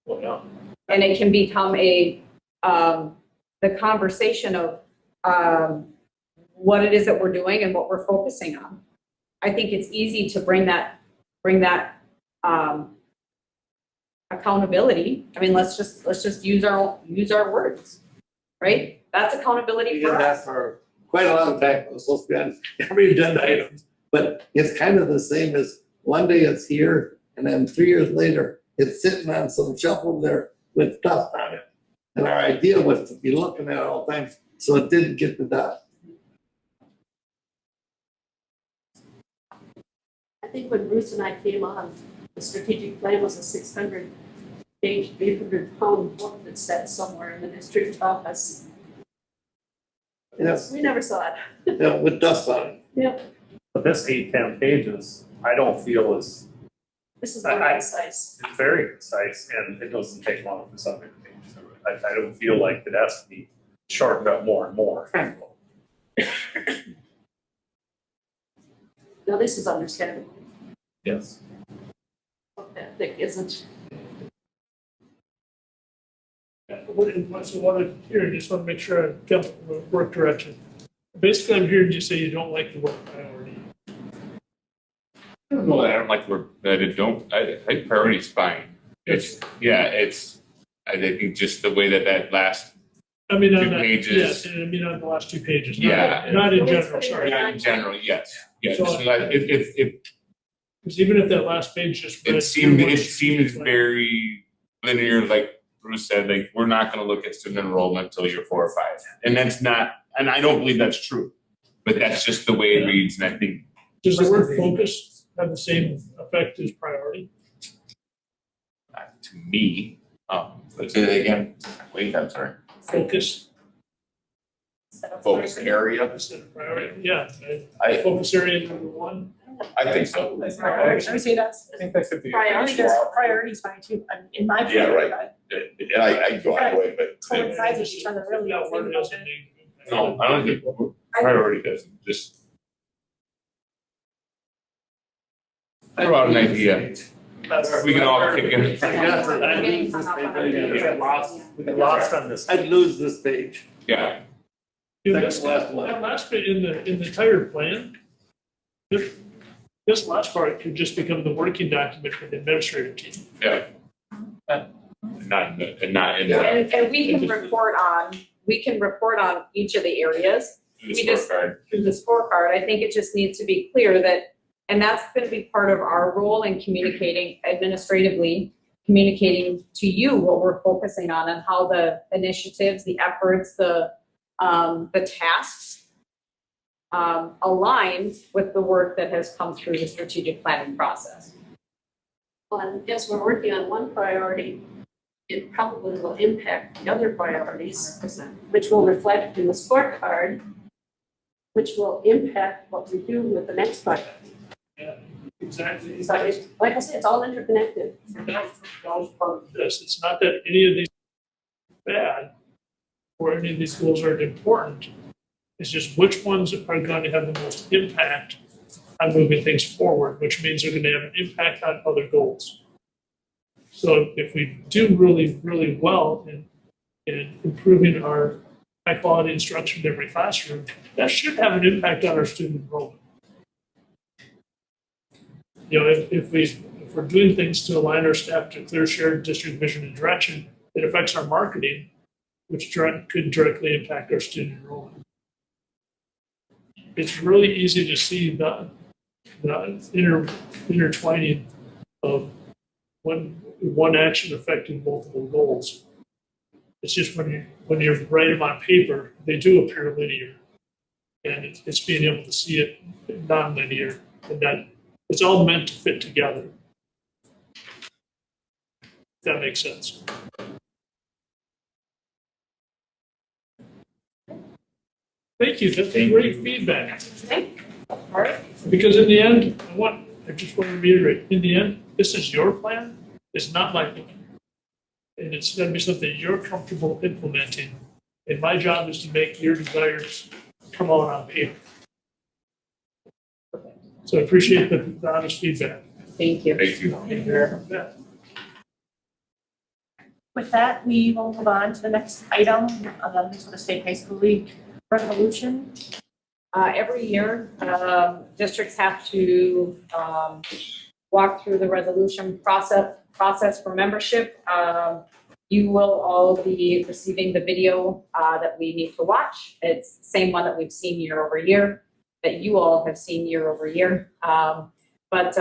Well, yeah. And it can become the conversation of, what it is that we're doing and what we're focusing on. I think it's easy to bring that, accountability. I mean, let's just use our words, right? That's accountability We for did that us. for quite a long time. It was supposed to be on every agenda item. But it's kind of the same as one day it's here, and then 3 years later, it's sitting on some shelf over there with dust on it. And our idea was to be looking at it all the time, so it didn't get the dust. I think when Bruce and I came on, the strategic plan was a 600-page, 800-pound book that sat somewhere in the district office. Yes, We never saw it. with dust on it. Yep, But this 8-10 pages, I don't feel is this is more concise. it's very concise, and it doesn't take long for some pages. I don't feel like it has to be shortened up more and more. Now, this is understandable. Yes. That thick isn't. So what I hear, just want to make sure I got the work direction. Basically, I'm hearing you say you don't like the word priority. I don't know that I don't like the word, that it don't, I think priority is fine. I think just the way that last I mean, on two that, pages. yes, and I mean on the last 2 pages. Yeah. Not in general, sorry. Yeah, in general, yes, yeah, So- just like, it Because even if that last page just read. seems very linear, like Bruce said, like, we're not gonna look at student enrollment until you're 4 or 5. And that's not, and I don't believe that's true, but that's just the way it reads, and I think, Does the word focus have the same effect as priority? to me, let's say that again, wait, I'm sorry, Focus focus area, instead of priority, yeah. I Focus area number 1. think so. I would say that's, I think that could be. priority's fine too, in my opinion. Yeah, right. And I go either way, but Coincides with each other, really. That word has a negative impact. No, I don't think priority doesn't, just throw out an idea. We can all kick in. We get lost on this. I'd lose this page. Yeah, Yeah, Second to last one. That last bit in the entire plan, this last part could just become the working document for the administrative team. yeah. Not in the, And we can report on each of the areas the we just- scorecard. through the scorecard. I think it just needs to be clear that, and that's gonna be part of our role in communicating administratively, communicating to you what we're focusing on and how the initiatives, the efforts, the tasks align with the work that has come through the strategic planning process. Well, and as we're working on one priority, it probably will impact the other priorities, which will reflect in the scorecard, which will impact what we do with the next priority. Exactly. So like I said, it's all interconnected. That's part of this. It's not that any of these are bad or any of these goals aren't important. It's just which ones are going to have the most impact on moving things forward, which means they're going to have an impact on other goals. So if we do really, really well in improving our high quality instruction in every classroom, that should have an impact on our student enrollment. You know, if we're doing things to align our staff to clear shared district vision and direction, it affects our marketing, which could directly impact our student enrollment. It's really easy to see the intertwining of one action affecting multiple goals. It's just when you write them on paper, they do appear linear, and it's being able to see it non-linear, and that it's all meant to fit together. If that makes sense. Thank you. That's great feedback. Because in the end, I just want to reiterate, in the end, this is your plan. It's not my plan. And it's going to be something you're comfortable implementing. And my job is to make your desires come out on paper. So I appreciate the honest feedback. Thank you. Thank you. Yeah. With that, we will move on to the next item, the Minnesota State High School League resolution. Every year, districts have to walk through the resolution process for membership. You will all be receiving the video that we need to watch. It's the same one that we've seen year over year, that you all have seen year over year. But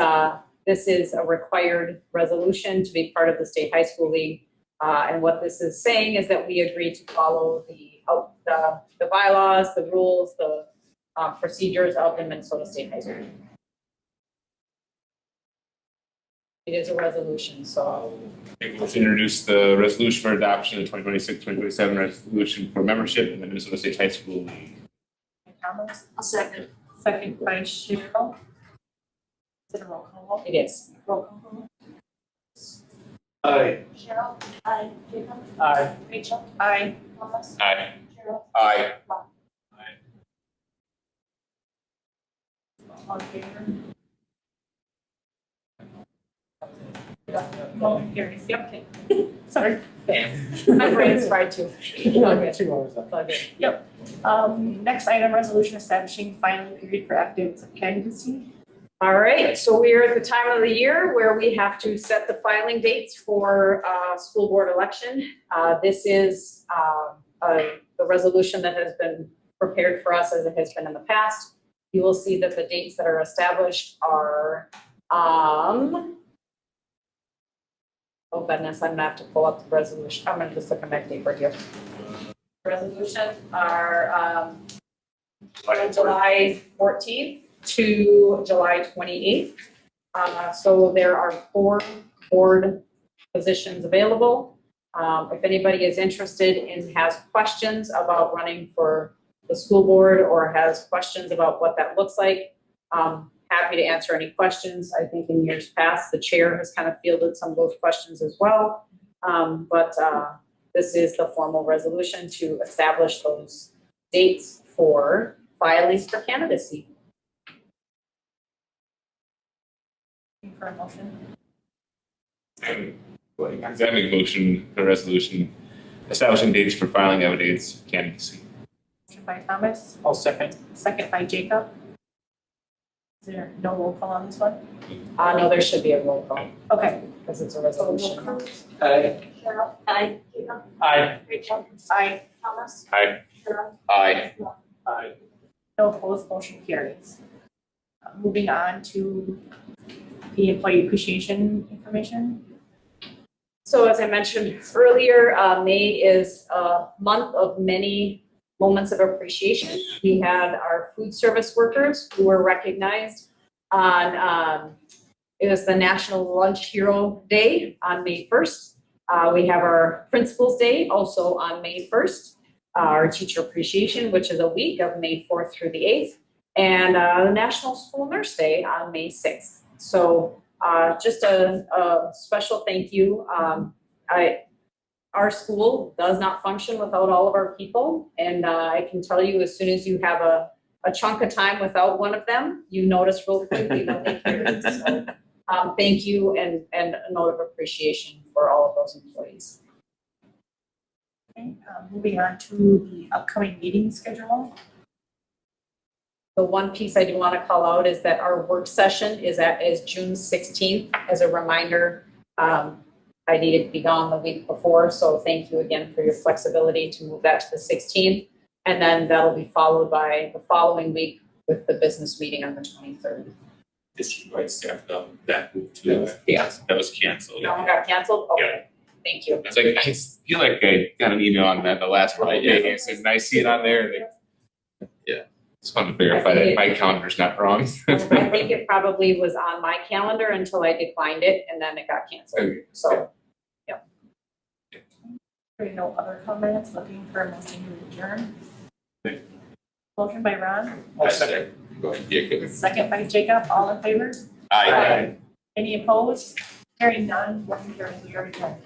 this is a required resolution to be part of the State High School League. And what this is saying is that we agree to follow the bylaws, the rules, the procedures of the Minnesota State High School. It is a resolution, so. Let's introduce the resolution for adoption of the 2026-2027 resolution for membership in the Minnesota State High School League. Thomas, I'll second. second by Cheryl. Is it a roll call? It is. Roll call. Aye. Cheryl? Aye. Jacob? Aye. Rachel? Aye. Thomas? Aye. Cheryl? Aye. All in favor? Motion carries. Yep. Sorry. My brain's fried too. Okay. 2 hours. Okay. Next item, resolution establishing filing period for affidavits of candidacy. All right, so we are at the time of the year where we have to set the filing dates for school board election. This is the resolution that has been prepared for us as it has been in the past. You will see that the dates that are established are, oh goodness, I'm gonna have to pull up the resolution. I'm gonna just look at my paper here. Resolution are July 14th to July 28th. So there are 4 board positions available. If anybody is interested and has questions about running for the school board or has questions about what that looks like, happy to answer any questions. I think in years past, the chair has kind of fielded some of those questions as well. But this is the formal resolution to establish those dates for filings for candidacy. For a motion. I make a motion, a resolution establishing dates for filing evidence of candidacy. Motion by Thomas, I'll second. second by Jacob. Is there no roll call on this one? No, there should be a roll call Okay. because it's a resolution. Aye. Cheryl? Aye. Jacob? Aye. Rachel? Aye. Thomas? Aye. Cheryl? Aye. Aye. No opposed, motion carries. Moving on to the employee appreciation information. So as I mentioned earlier, May is a month of many moments of appreciation. We had our food service workers who were recognized on, it was the National Lunch Hero Day on May 1st. We have our Principals Day also on May 1st. Our Teacher Appreciation, which is a week of May 4th through the 8th. And the National School Nurse Day on May 6th. So just a special thank you. Our school does not function without all of our people. And I can tell you, as soon as you have a chunk of time without one of them, you notice real quickly that they care. So thank you and a note of appreciation for all of those employees. Okay, moving on to the upcoming meeting schedule. The one piece I do want to call out is that our work session is June 16th. As a reminder, I needed to be gone the week before, so thank you again for your flexibility to move that to the 16th. And then that'll be followed by the following week with the business meeting on the 23rd. District-wide staff, that moved to, that was canceled. That one got canceled? Okay, thank you. It's like, I feel like I got an email on that the last Friday, and said, I see it on there. Yeah, just wanted to verify that my calendar's not wrong. I think it probably was on my calendar until I declined it, and then it got canceled. Okay. So, There are no other comments, looking for a motion to adjourn. Motion by Ron, I'll second. Go ahead, Jacob. second by Jacob, all in favor? Aye. Any opposed? Hearing none, motion carries, we are adjourned.